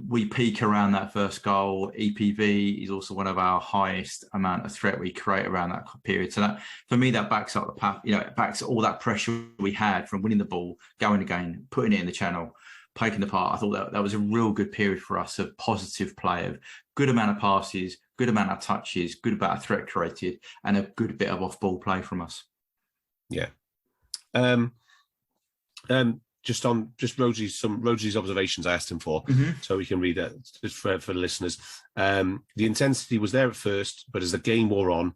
We peak around that first goal. EPV is also one of our highest amount of threat we create around that period. So that, for me, that backs up the path. It backs all that pressure we had from winning the ball, going again, putting it in the channel, taking the part. I thought that was a real good period for us of positive play, of good amount of passes, good amount of touches, good amount of threat created, and a good bit of off-ball play from us. Yeah. Just Rhodes's observations I asked him for, so we can read it just for the listeners. The intensity was there at first, but as the game wore on,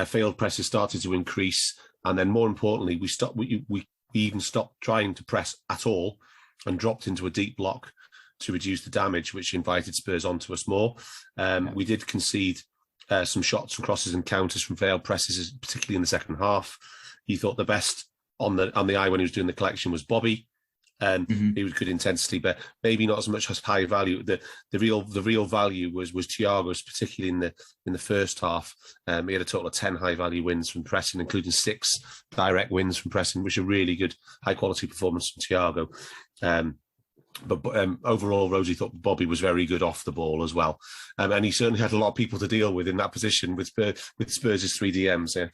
failed presses started to increase, and then more importantly, we even stopped trying to press at all and dropped into a deep block to reduce the damage, which invited Spurs onto us more. We did concede some shots and crosses and counters from failed presses, particularly in the second half. He thought the best on the eye when he was doing the collection was Bobby. He was good intensity, but maybe not as much as high value. The real value was Thiago's, particularly in the first half. He had a total of 10 high value wins from pressing, including 6 direct wins from pressing, which are really good high quality performance from Thiago. But overall, Rhodesy thought Bobby was very good off the ball as well, and he certainly had a lot of people to deal with in that position with Spurs' 3 DMs. Yeah.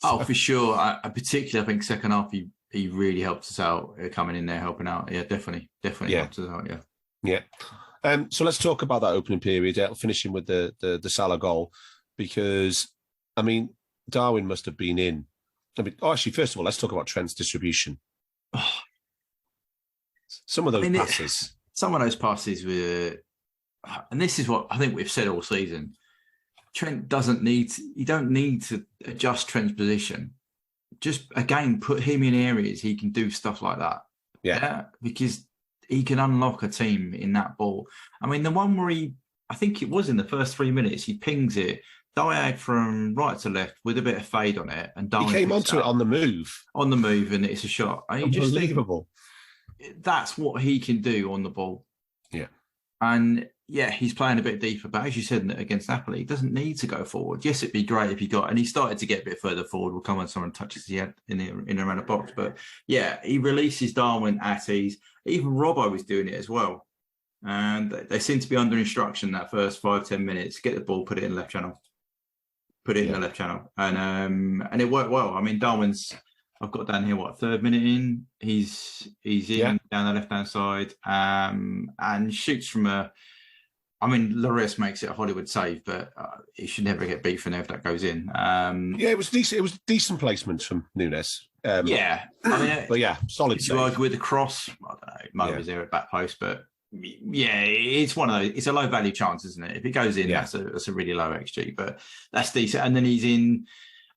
Oh, for sure. Particularly, I think second half he really helped us out, coming in there helping out. Yeah, definitely helped us out. Yeah. So let's talk about that opening period, finishing with the Salah goal, because I mean Darwin must have been in. Actually, first of all, let's talk about Trent's distribution. Some of those passes were, and this is what I think we've said all season. Trent you don't need to adjust Trent's position. Just again, put him in areas he can do stuff like that. Yeah, because he can unlock a team in that ball. I mean, the one where I think it was in the first 3 minutes, he pings it diag from right to left with a bit of fade on it, and Darwin he came onto it on the move, and it's a shot. Unbelievable. That's what he can do on the ball. Yeah. And yeah, he's playing a bit deeper, but as you said against Napoli, he doesn't need to go forward. Yes, it'd be great if he got, and he started to get a bit further forward. We'll come when someone touches the head in and around the box. But yeah, he releases Darwin at ease. Even Robbo was doing it as well. And they seem to be under instruction that first 5-10 minutes. Get the ball, put it in the left channel. In the left channel. And it worked well. I mean, I've got down here, third minute in, he's in down the left-hand side, and shoots from Lloris makes it a Hollywood save, but he should never get beat for now if that goes in. It was decent. It was decent placements from Nunes. But solid save. You argue with the cross, I don't know, Mo was there at back post, but yeah, it's one of those. It's a low-value chance, isn't it? If it goes in, that's a really low XG, but that's decent. And then he's in.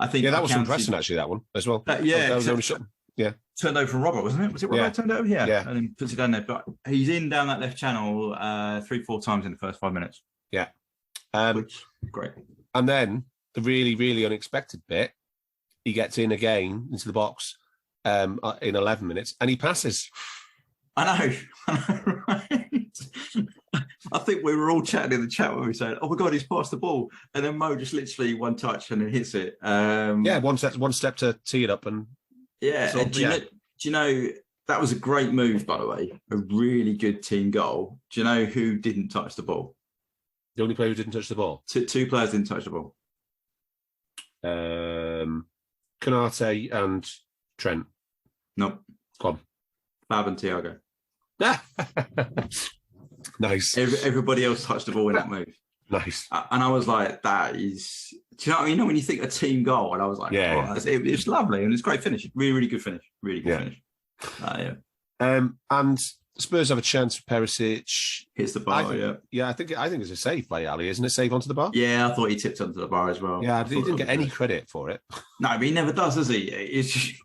I think that was impressive actually. That one as well. That was only shot. Yeah. turned over from Robert, wasn't it? Was it Robert turned over? Yeah. And then puts it down there. But he's in down that left channel 3-4 times in the first 5 minutes. Yeah. Which, great. And then the really, really unexpected bit, he gets in again into the box in 11 minutes and he passes. I know, right? I think we were all chatting in the chat when we said, "Oh my God, he's passed the ball," and then Mo just literally one touch and then hits it. One step to tee it up, and do you know that was a great move, by the way, a really good team goal. Do you know who didn't touch the ball? The only player who didn't touch the ball. Two players didn't touch the ball. Canate and Trent. Nope. Go on. Fab and Thiago. Nice. Everybody else touched the ball in that move. Nice. And I was like, that is... Do you know what I mean? When you think a team goal, and I was like, it's lovely, and it's a great finish. Really, really good finish. Really good finish. And Spurs have a chance for Perisic. Hits the bar, I think it's a save by Ali, isn't it? Save onto the bar? Yeah, I thought he tipped onto the bar as well. Yeah, he didn't get any credit for it. No, but he never does he? It's just...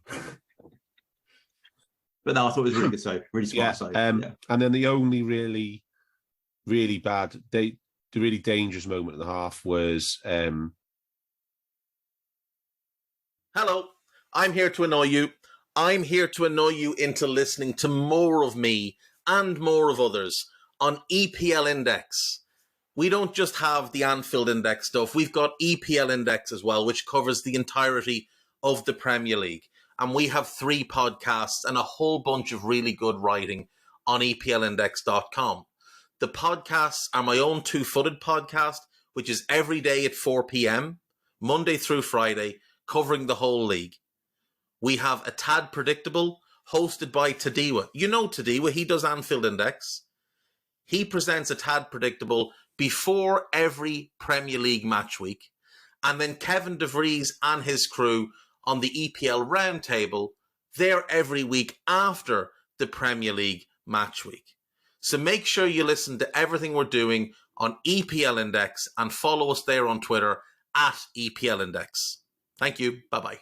But no, I thought it was a really good save. Really smart save. And then the only really, really bad, the really dangerous moment in the half was... Hello, I'm here to annoy you. I'm here to annoy you into listening to more of me and more of others on EPL Index. We don't just have the Anfield Index stuff. We've got EPL Index as well, which covers the entirety of the Premier League. And we have 3 podcasts and a whole bunch of really good writing on EPLindex.com. The podcasts are my own Two-Footed podcast, which is every day at 4 p.m, Monday through Friday, covering the whole league. We have A Tad Predictable, hosted by Tadiwa. You know Tadiwa, he does Anfield Index. He presents A Tad Predictable before every Premier League match week. And then Kevin DeVries and his crew on the EPL Roundtable, they're every week after the Premier League match week. So make sure you listen to everything we're doing on EPL Index and follow us there on Twitter at EPL Index. Thank you. Bye-bye.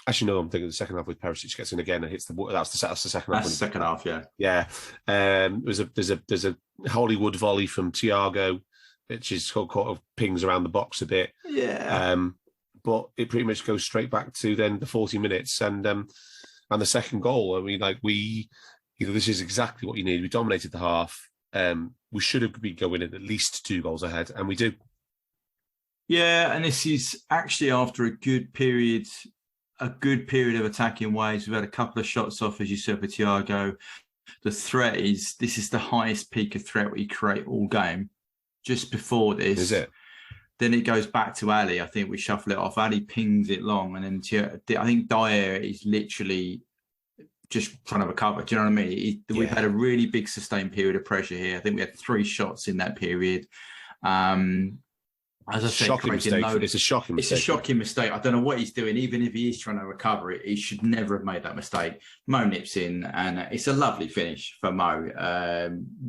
Actually, no, I'm thinking the second half with Perisic gets in again and hits the... That's the second half. That's the second half, yeah. Yeah. There's a Hollywood volley from Thiago, which is sort of pings around the box a bit. Yeah. But it pretty much goes straight back to then the 40 minutes and the second goal. I mean, this is exactly what you need. We dominated the half. We should have been going in at least 2 goals ahead, and we do. Yeah, and this is actually after a good period of attacking waves. We've had a couple of shots off, as you said, with Thiago. The threat this is the highest peak of threat we create all game. Just before this. Is it? Then it goes back to Ali. I think we shuffle it off. Ali pings it long. And then I think Dyer is literally just trying to recover. Do you know what I mean? We've had a really big sustained period of pressure here. I think we had 3 shots in that period. As I said, it's a shocking mistake. It's a shocking mistake. I don't know what he's doing. Even if he is trying to recover it, he should never have made that mistake. Mo nips in, and it's a lovely finish for Mo.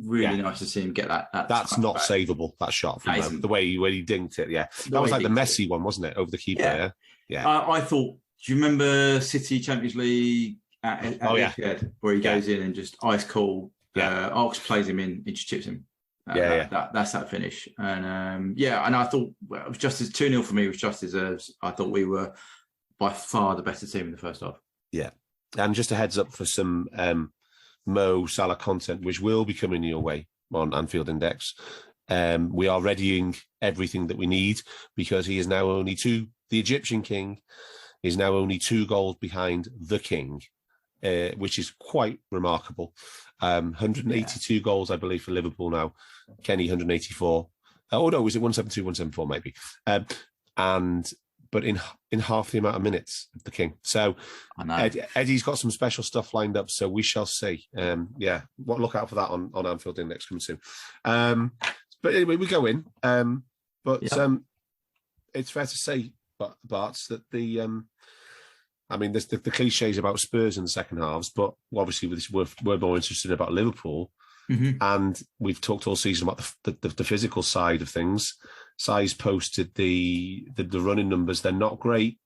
Really nice to see him get that. That's not back. Savable, that shot from Mo. The way he dinked it, That was like the Messi one, wasn't it? Over the keeper, yeah. I thought, do you remember City Champions League at Etihad, where he goes in and just ice cool, Ox plays him in, he just chips him. That's that finish. And and I thought it was just as 2-0 for me was just deserves. I thought we were by far the better team in the first half. Yeah. And just a heads up for some Mo Salah content, which will be coming your way on Anfield Index. We are readying everything that we need because he is now only the Egyptian king is now only 2 goals behind the king, which is quite remarkable. 182 goals, I believe, for Liverpool now. Kenny, 184. Was it 172, 174 maybe? But in half the amount of minutes of the king. So Eddie's got some special stuff lined up, so we shall see. Look out for that on Anfield Index coming soon. But anyway, we go in. It's fair to say, Barts, that there's the cliches about Spurs in the second halves, but obviously we're more interested about Liverpool. Mm-hmm. And we've talked all season about the physical side of things. Si's posted the running numbers. They're not great.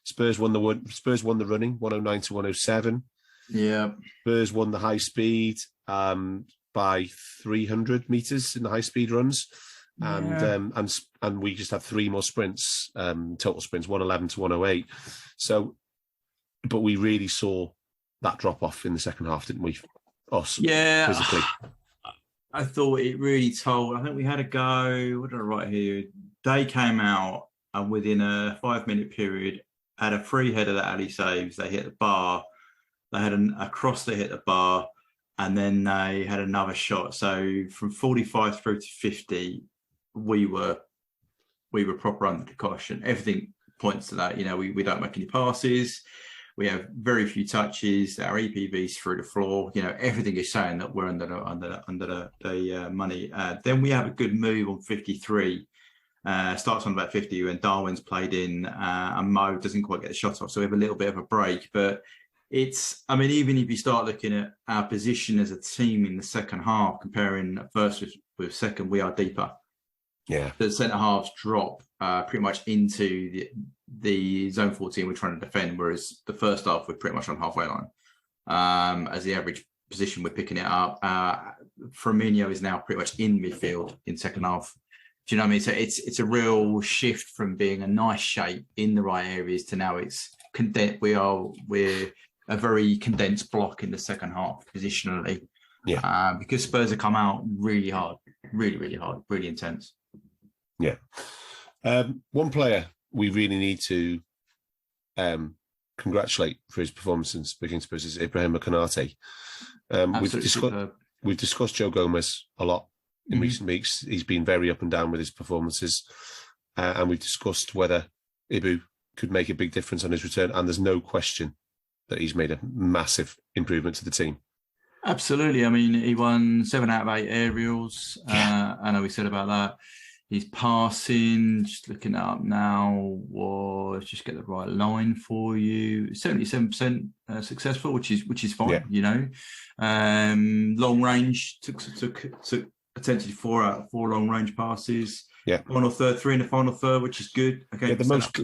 Spurs won the running, 109 to 107. Yeah. Spurs won the high speed by 300 meters in the high speed runs. And we just had 3 more sprints, total sprints, 111 to 108. So, but we really saw that drop off in the second half, didn't we? Us, physically. I thought it really told. I think we had a go. What did I write here? They came out and within a 5-minute period had a free header that Ali saves. They hit the bar. They had a cross. They hit the bar, and then they had another shot. So from 45 through to 50, we were proper under the caution. Everything points to that. You know, we don't make any passes. We have very few touches. Our EPV's through the floor. You know, everything is saying that we're under the money. Then we have a good move on 53. Starts on about 50 when Darwin's played in, and Mo doesn't quite get the shot off. So we have a little bit of a break. But even if you start looking at our position as a team in the second half, comparing first with second, we are deeper. Yeah, the centre halves drop pretty much into the zone 14 we're trying to defend, whereas the first half we're pretty much on halfway line. As the average position we're picking it up, Firmino is now pretty much in midfield in second half. Do you know what I mean? So it's a real shift from being a nice shape in the right areas to now it's condensed. We're a very condensed block in the second half positionally. Yeah, because Spurs have come out really hard, really hard, really intense. Yeah. One player we really need to congratulate for his performance in speaking Spurs is Ibrahim Konate. We've discussed Joe Gomez a lot in recent weeks. He's been very up and down with his performances, and we've discussed whether Ibu could make a big difference on his return, and there's no question that he's made a massive improvement to the team. Absolutely. I mean, he won 7 out of 8 aerials. I know we said about that. His passing, just looking it up now, was just get the right line for you. 77% successful, which is fine. You know, long range took attempted 4 out of 4 long range passes. Yeah, final third, 3 in the final third, which is good. Okay, the most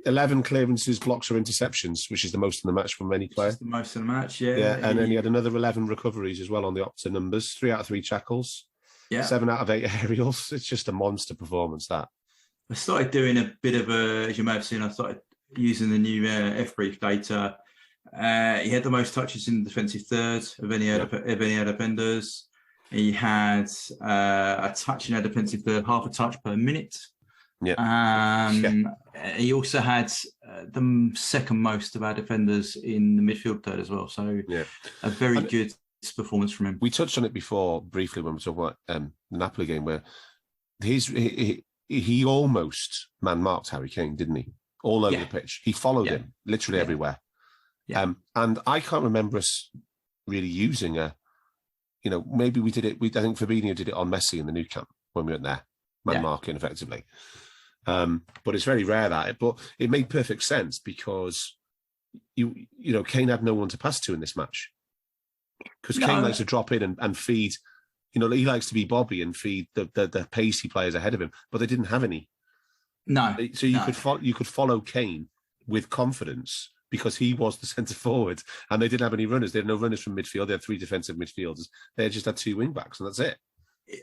11 clearances, blocks, or interceptions, which is the most in the match from any player. The most in the match, yeah. Yeah, and then he had another 11 recoveries as well on the opposite numbers. 3 out of 3 tackles. Yeah. 7 out of 8 aerials. It's just a monster performance, that. I started doing a bit of as you may have seen, I started using the new F-Brief data. He had the most touches in the defensive third of any other defenders. He had a touch in our defensive third, half a touch per minute. Yeah. He also had the second most of our defenders in the midfield third as well. So a very good performance from him. We touched on it before briefly when we were talking about the Napoli game, where he almost man-marked Harry Kane, didn't he? All over the pitch. He followed him literally everywhere. Yeah. And I can't remember us really using maybe we did it. I think Fabinho did it on Messi in the Nou Camp when we went there, man-marking effectively. But it's very rare but it made perfect sense because Kane had no one to pass to in this match. Because Kane likes to drop in and feed, he likes to be Bobby and feed the pacey players ahead of him, but they didn't have any. No. So you could follow Kane with confidence because he was the centre forward and they didn't have any runners. They had no runners from midfield. They had 3 defensive midfielders. They just had 2 wing backs and that's it.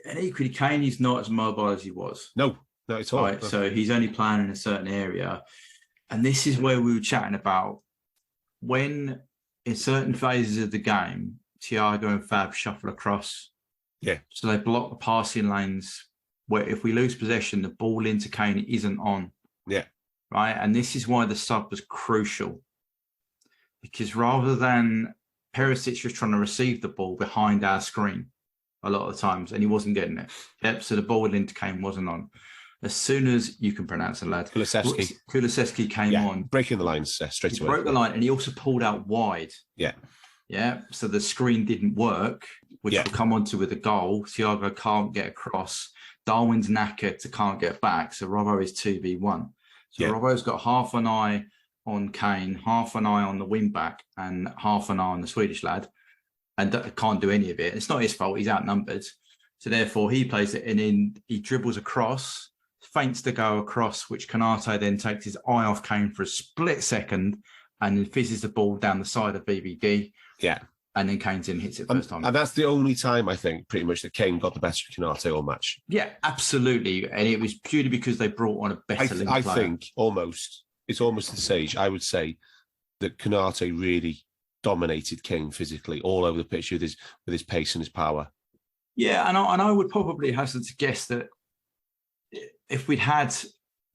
And equally, Kane is not as mobile as he was. No, it's all. Right, so he's only playing in a certain area. And this is where we were chatting about when in certain phases of the game, Thiago and Fab shuffle across. Yeah. So they block the passing lanes where if we lose possession, the ball into Kane isn't on. Yeah. Right. And this is why the sub was crucial. Because rather than Perisic was trying to receive the ball behind our screen a lot of the times, and he wasn't getting it. Yep. So the ball into Kane wasn't on. As soon as you can pronounce the lad, Kulusevski came on. Breaking the lines straight away. He broke the line and he also pulled out wide. Yeah. Yeah. So the screen didn't work, which will come onto with a goal. Thiago can't get across. Darwin's knackered to can't get back. So Robbo is 2v1. So Robbo's got half an eye on Kane, half an eye on the wing back, and half an eye on the Swedish lad. And can't do any of it. It's not his fault. He's outnumbered. So therefore he plays it and then he dribbles across, feints to go across, which Canate then takes his eye off Kane for a split second and then fizzes the ball down the side of BBD. Yeah. And then Kane's in hits it first time. And that's the only time, I think, pretty much, that Kane got the better of Canate all match. Yeah, absolutely. And it was purely because they brought on a better link player. I think it's almost at the stage, I would say, that Canate really dominated Kane physically all over the pitch with his pace and his power. Yeah, and I would probably hasten to guess that if we'd had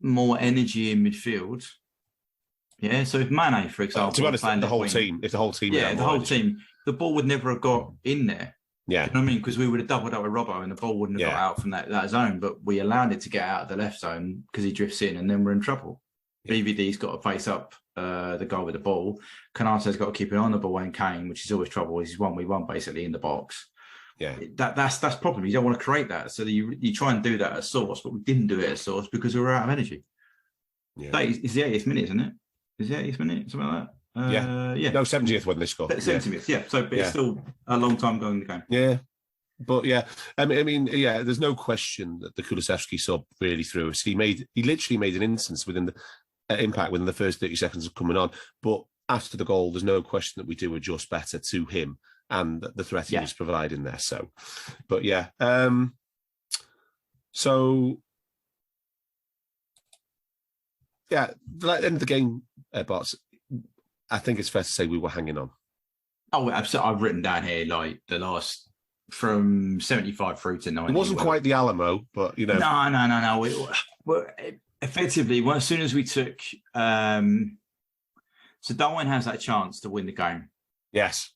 more energy in midfield, yeah. So if Mane, for example, to be honest, the whole team, the ball would never have got in there. Yeah, you know what I mean? Because we would have doubled up with Robbo, and the ball wouldn't have got out from that zone. But we allowed it to get out of the left zone because he drifts in, and then we're in trouble. Yeah. BVD's got to face up the goal with the ball. Canate's got to keep it on the ball, and Kane, which is always trouble. He's 1v1 basically in the box. Yeah, that's problem. You don't want to create that, so you try and do that at source, but we didn't do it at source because we were out of energy. Yeah, it's the 80th minute, isn't it? Is the 80th minute something like that? Yeah. No, 70th when they scored. 70th, yeah. So it's still a long time going in the game. Yeah, but yeah, I mean, yeah. There's no question that the Kulusevski sub really threw us. He literally made an instance within the impact within the first 30 seconds of coming on. But after the goal, there's no question that we do adjust better to him and the threat he was providing there. So, but yeah, so yeah, at the end of the game, Barts, I think it's fair to say we were hanging on. Oh, absolutely. I've written down here like the last from 75 through to 90. It wasn't quite the Alamo, but you know. No. Effectively, as soon as we took, so Darwin has that chance to win the game. Yes.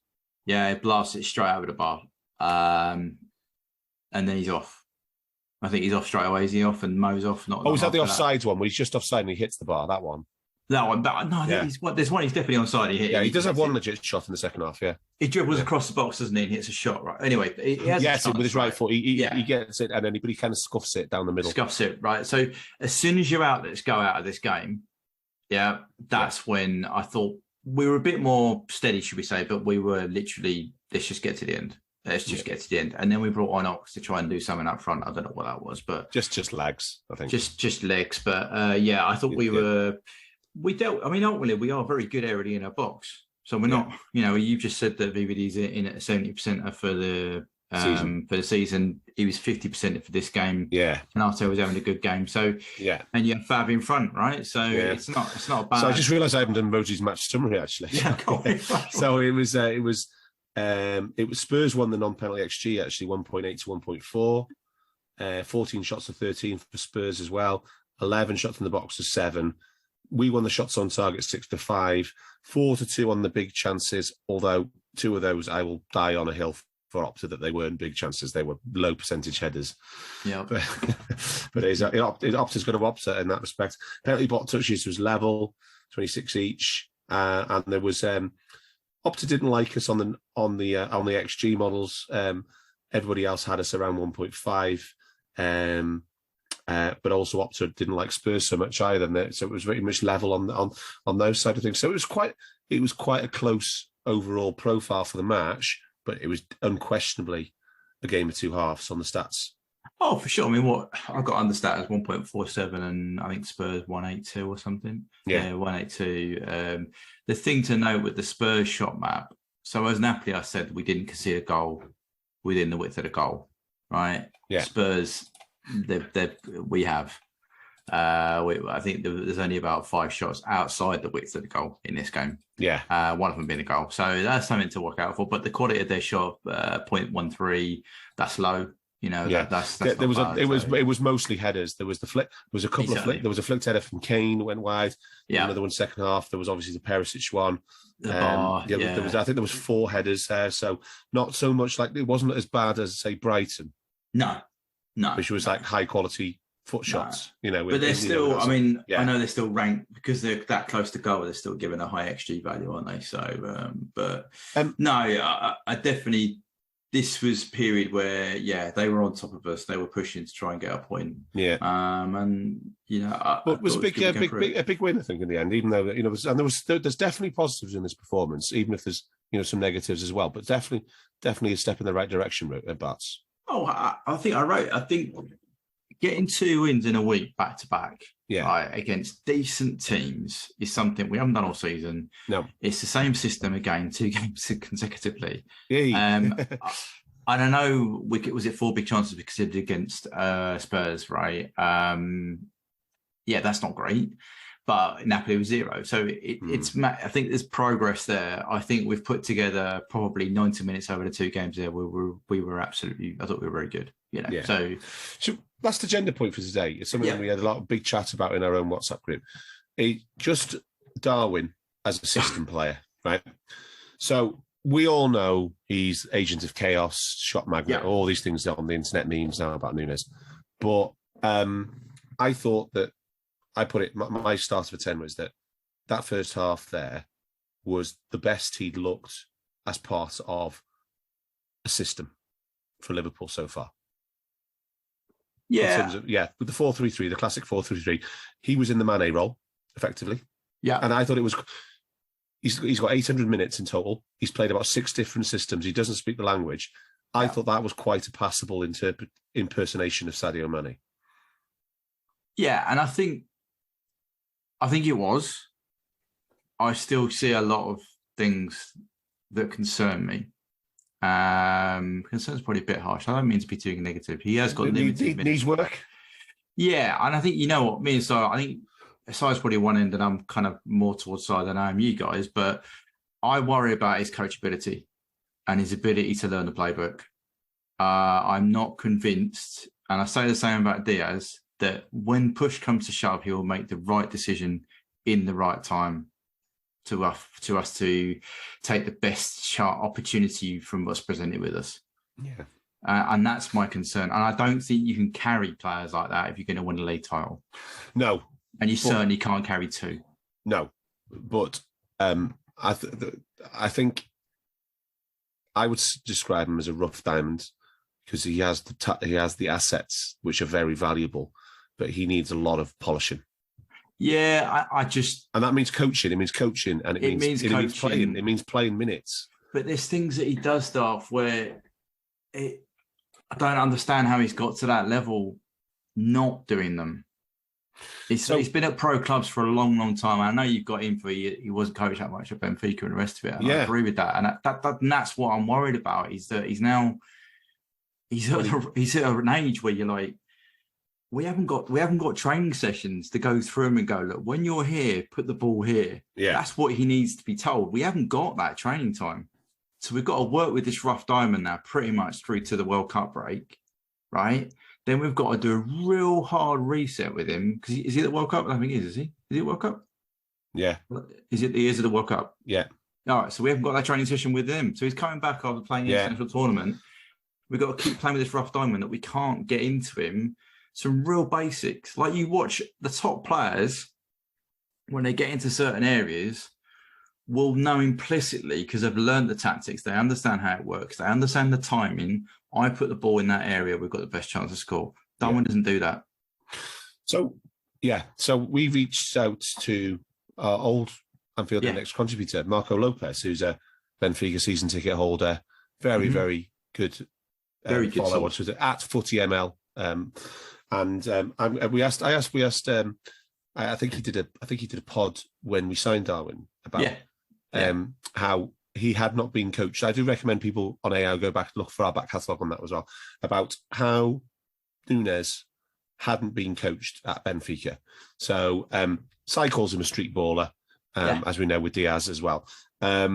Yeah, he blasts it straight over the bar, and then he's off. I think he's off straight away. Is he off? And Mo's off. Was that the offsides one where he's just offside and he hits the bar? That one. That one. There's one he's definitely onside. He does have one legit shot in the second half. Yeah, he dribbles across the box, doesn't he? And hits a shot. Right. Anyway, he has it with his right foot. He gets it, and then he kind of scuffs it down the middle. Scuffs it, right. So as soon as you're out, let's go out of this game. Yeah, that's when I thought we were a bit more steady, should we say? But we were literally, let's just get to the end. Let's just get to the end. And then we brought on Ox to try and do something up front. I don't know what that was, but just legs, I think. Just legs. But I thought we dealt. I mean, ultimately, we are very good already in our box. So we're not. You know, you just said that VVD's in at 70% for the season. He was 50% for this game. Yeah, and Arte was having a good game. So and you have Fab in front, right? So it's not bad. So I just realised I haven't done Rhodes's match summary actually. Yeah, so it was Spurs won the non-penalty XG actually 1.8 to 1.4. 14 shots to 13 for Spurs as well. 11 shots in the box to 7. We won the shots on target 6-5, 4-2 on the big chances. Although 2 of those I will die on a hill for Opta that they weren't big chances; they were low percentage headers. Yeah, but Opta's got to Opta in that respect. Penalty bot touches was level, 26 each, and there was Opta didn't like us on the XG models. Everybody else had us around 1.5. But also Opta didn't like Spurs so much either, so it was very much level on those side of things. So it was quite a close overall profile for the match, but it was unquestionably a game of two halves on the stats. Oh, for sure. I mean, what I've got on the stat is 1.47, and I think Spurs 182 or something. Yeah, 182. The thing to note with the Spurs shot map. So as Napoli, I said we didn't concede a goal within the width of the goal, right? Yeah. Spurs. We have. I think there's only about 5 shots outside the width of the goal in this game. Yeah, one of them being a goal, so that's something to work out for. But the quality of their shot, 0.13, that's low. You know, that's it was mostly headers. There was the flick. There was a couple of flick. There was a flicked header from Kane went wide. Yeah, another one second half. There was obviously the Perisic one. I think there was 4 headers there. So not so much like it wasn't as bad as say Brighton. No, which was like high quality foot shots, you know. But they're still, I mean, I know they're still ranked because they're that close to goal. They're still given a high XG value, aren't they? So, I definitely. This was a period where, they were on top of us. They were pushing to try and get a point. Yeah. And you know, it was a big win, I think, in the end. Even though there's definitely positives in this performance, even if there's some negatives as well. But definitely a step in the right direction, Barts. Oh, I think getting 2 wins in a week back to back, Yeah. right, against decent teams is something we haven't done all season. No. It's the same system again, 2 games consecutively. Yeah. I don't know, was it 4 big chances we considered against Spurs, right? Yeah, that's not great. But Napoli was 0. So it's. I think there's progress there. I think we've put together probably 90 minutes over the 2 games there. We were absolutely. I thought we were very good. You know. Yeah. So that's the gender point for today. It's something we had a lot of big chat about in our own WhatsApp group. Just Darwin as a system player, right? So we all know he's agent of chaos, shot magnet, all these things on the internet memes now about Núñez. But I thought that. I put it, my start of a 10 was that first half there was the best he'd looked as part of a system for Liverpool so far. Yeah. With the 4-3-3, the classic 4-3-3, he was in the Mane role, effectively. Yeah. And I thought it was, he's got 800 minutes in total. He's played about 6 different systems. He doesn't speak the language. I thought that was quite a passable impersonation of Sadio Mane. Yeah, and I think it was. I still see a lot of things that concern me. Concern's probably a bit harsh. I don't mean to be too negative. He has got limited minutes. Needs work. Yeah, and I think, you know what, me and Si, I think Si's probably one end and I'm kind of more towards Si than I am you guys, but I worry about his coachability and his ability to learn the playbook. I'm not convinced, and I say the same about Diaz, that when push comes to shove, he will make the right decision in the right time to us to take the best opportunity from what's presented with us. Yeah. And that's my concern. And I don't think you can carry players like that if you're going to win a league title. No. And you certainly can't carry 2. No. But I think I would describe him as a rough diamond because he has the assets which are very valuable, but he needs a lot of polishing. Yeah, and that means coaching. It means coaching, and it means playing. It means playing minutes. But there's things that he does, Darth, where I don't understand how he's got to that level, not doing them. He's been at pro clubs for a long, long time. I know you've got him for he wasn't coached that much at Benfica and the rest of it. And I agree with that, and that's what I'm worried about. Is that he's at an age where you're like, we haven't got training sessions to go through him and go, look, when you're here, put the ball here. Yeah. That's what he needs to be told. We haven't got that training time. So we've got to work with this rough diamond now pretty much through to the World Cup break, right? Then we've got to do a real hard reset with him. Because is he at the World Cup? I think he is he? Is he at World Cup? Yeah. Is it the years of the World Cup? Yeah. All right, so we haven't got that training session with him. So he's coming back after playing the international tournament. We've got to keep playing with this rough diamond that we can't get into him. Some real basics. Like you watch the top players, when they get into certain areas, will know implicitly because they've learned the tactics. They understand how it works. They understand the timing. I put the ball in that area. We've got the best chance to score. Darwin doesn't do that. So we reached out to our old Anfield Index contributor, Marco Lopez, who's a Benfica season ticket holder. Very, very good. Very good. Follow us at FootyML. I think he did a pod when we signed Darwin about how he had not been coached. I do recommend people on AO go back and look for our back catalogue on that as well, about how Núñez hadn't been coached at Benfica. So Si calls him a street baller, as we know with Diaz as well. I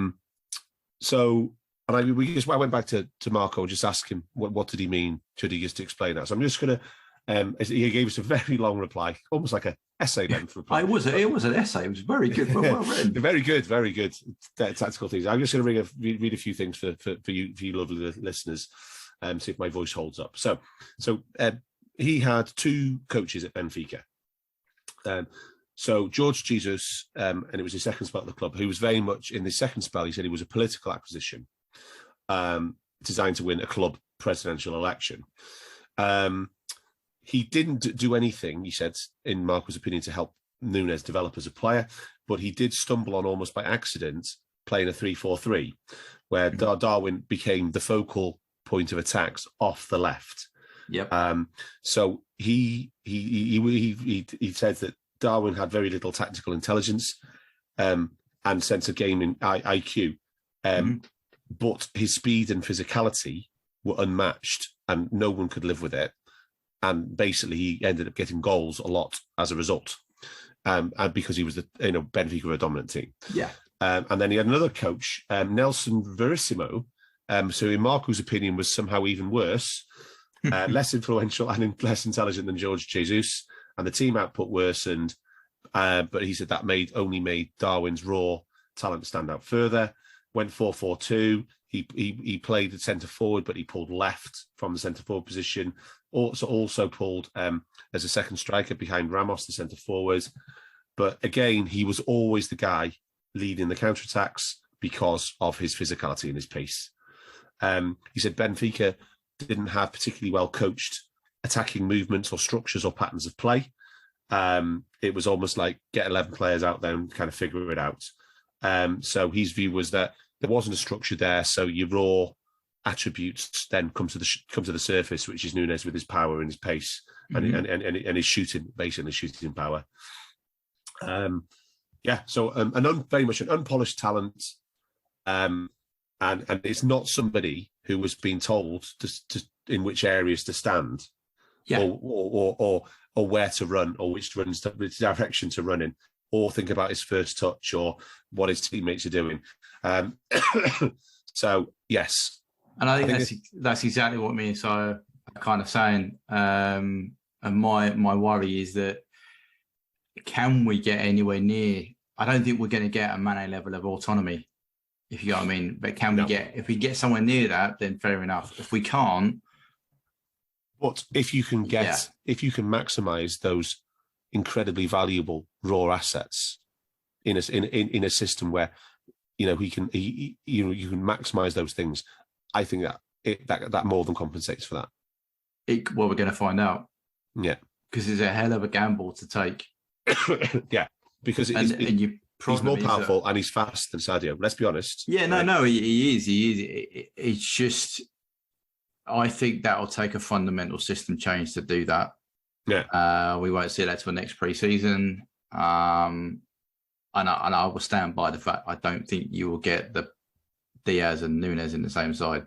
went back to Marco and just asked him what did he mean? Should he just explain that? So I'm just going to. He gave us a very long reply, almost like an essay length reply. It was an essay. It was very good, well written. Very good tactical things. I'm just going to read a few things for you lovely listeners, see if my voice holds up. So he had 2 coaches at Benfica. So George Jesus, and it was his second spell at the club, who was very much in the second spell. He said he was a political acquisition designed to win a club presidential election. He didn't do anything, he said, in Marco's opinion, to help Núñez develop as a player, but he did stumble on almost by accident playing a 3-4-3, where Darwin became the focal point of attacks off the left. Yep. So he says that Darwin had very little tactical intelligence and sense of game in IQ, but his speed and physicality were unmatched, and no one could live with it. And basically, he ended up getting goals a lot as a result, and because he was Benfica were a dominant team. Yeah. And then he had another coach, Nelson Verissimo, so in Marco's opinion was somehow even worse, less influential and less intelligent than George Jesus, and the team output worsened. But he said that only made Darwin's raw talent stand out further. Went 4-4-2. He played at centre forward, but he pulled left from the centre forward position. Also pulled as a second striker behind Ramos, the centre forward. But again, he was always the guy leading the counterattacks because of his physicality and his pace. He said Benfica didn't have particularly well coached attacking movements or structures or patterns of play. It was almost like get 11 players out there and kind of figure it out. So his view was that there wasn't a structure there, so your raw attributes then come to the surface, which is Nunes with his power and his pace and his shooting, basically shooting power. So very much an unpolished talent, and it's not somebody who was being told to in which areas to stand, or where to run, or which direction to run in, or think about his first touch or what his teammates are doing. So yes, and I think that's exactly what me and Si are kind of saying. And my worry is that can we get anywhere near? I don't think we're going to get a Mane level of autonomy, if you know what I mean. But if we get somewhere near that, then fair enough. If we can't, but if you can maximise those incredibly valuable raw assets in a system where you can maximise those things, I think that more than compensates for that. Well, we're going to find out. Yeah, because it's a hell of a gamble to take. Yeah, because he's more powerful and he's fast than Sadio. Let's be honest. Yeah, no, he is. It's just, I think that'll take a fundamental system change to do that. Yeah, we won't see that till next pre-season. And I will stand by the fact I don't think you will get the Diaz and Nunes in the same side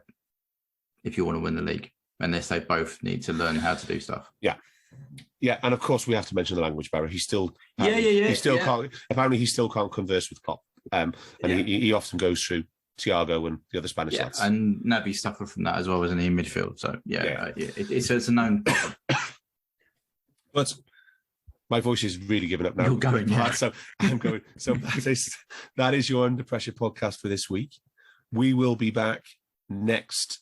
if you want to win the league, unless they both need to learn how to do stuff. Yeah, and of course we have to mention the language barrier. He still can't. Apparently, he still can't converse with Klopp, he often goes through Thiago and the other Spanish lads. And Naby suffered from that as well, isn't he, in midfield? So it's a known problem. But my voice is really giving up now. You're going, so I'm going. So that is your Under Pressure podcast for this week. We will be back next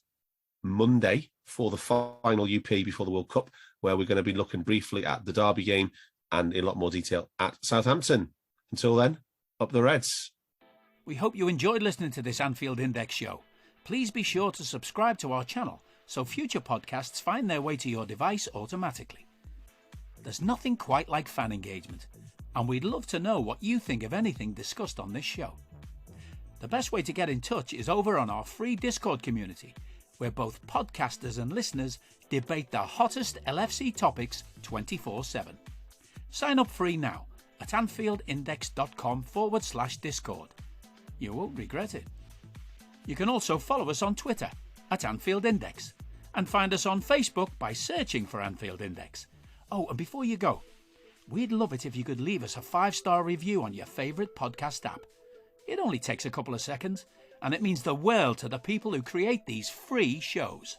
Monday for the final UP before the World Cup, where we're going to be looking briefly at the Derby game and in a lot more detail at Southampton. Until then, up the Reds. We hope you enjoyed listening to this Anfield Index show. Please be sure to subscribe to our channel so future podcasts find their way to your device automatically. There's nothing quite like fan engagement, and we'd love to know what you think of anything discussed on this show. The best way to get in touch is over on our free Discord community, where both podcasters and listeners debate the hottest LFC topics 24/7. Sign up free now at AnfieldIndex.com/Discord. You won't regret it. You can also follow us on Twitter at Anfield Index and find us on Facebook by searching for Anfield Index. Oh, and before you go, we'd love it if you could leave us a 5-star review on your favourite podcast app. It only takes a couple of seconds, and it means the world to the people who create these free shows.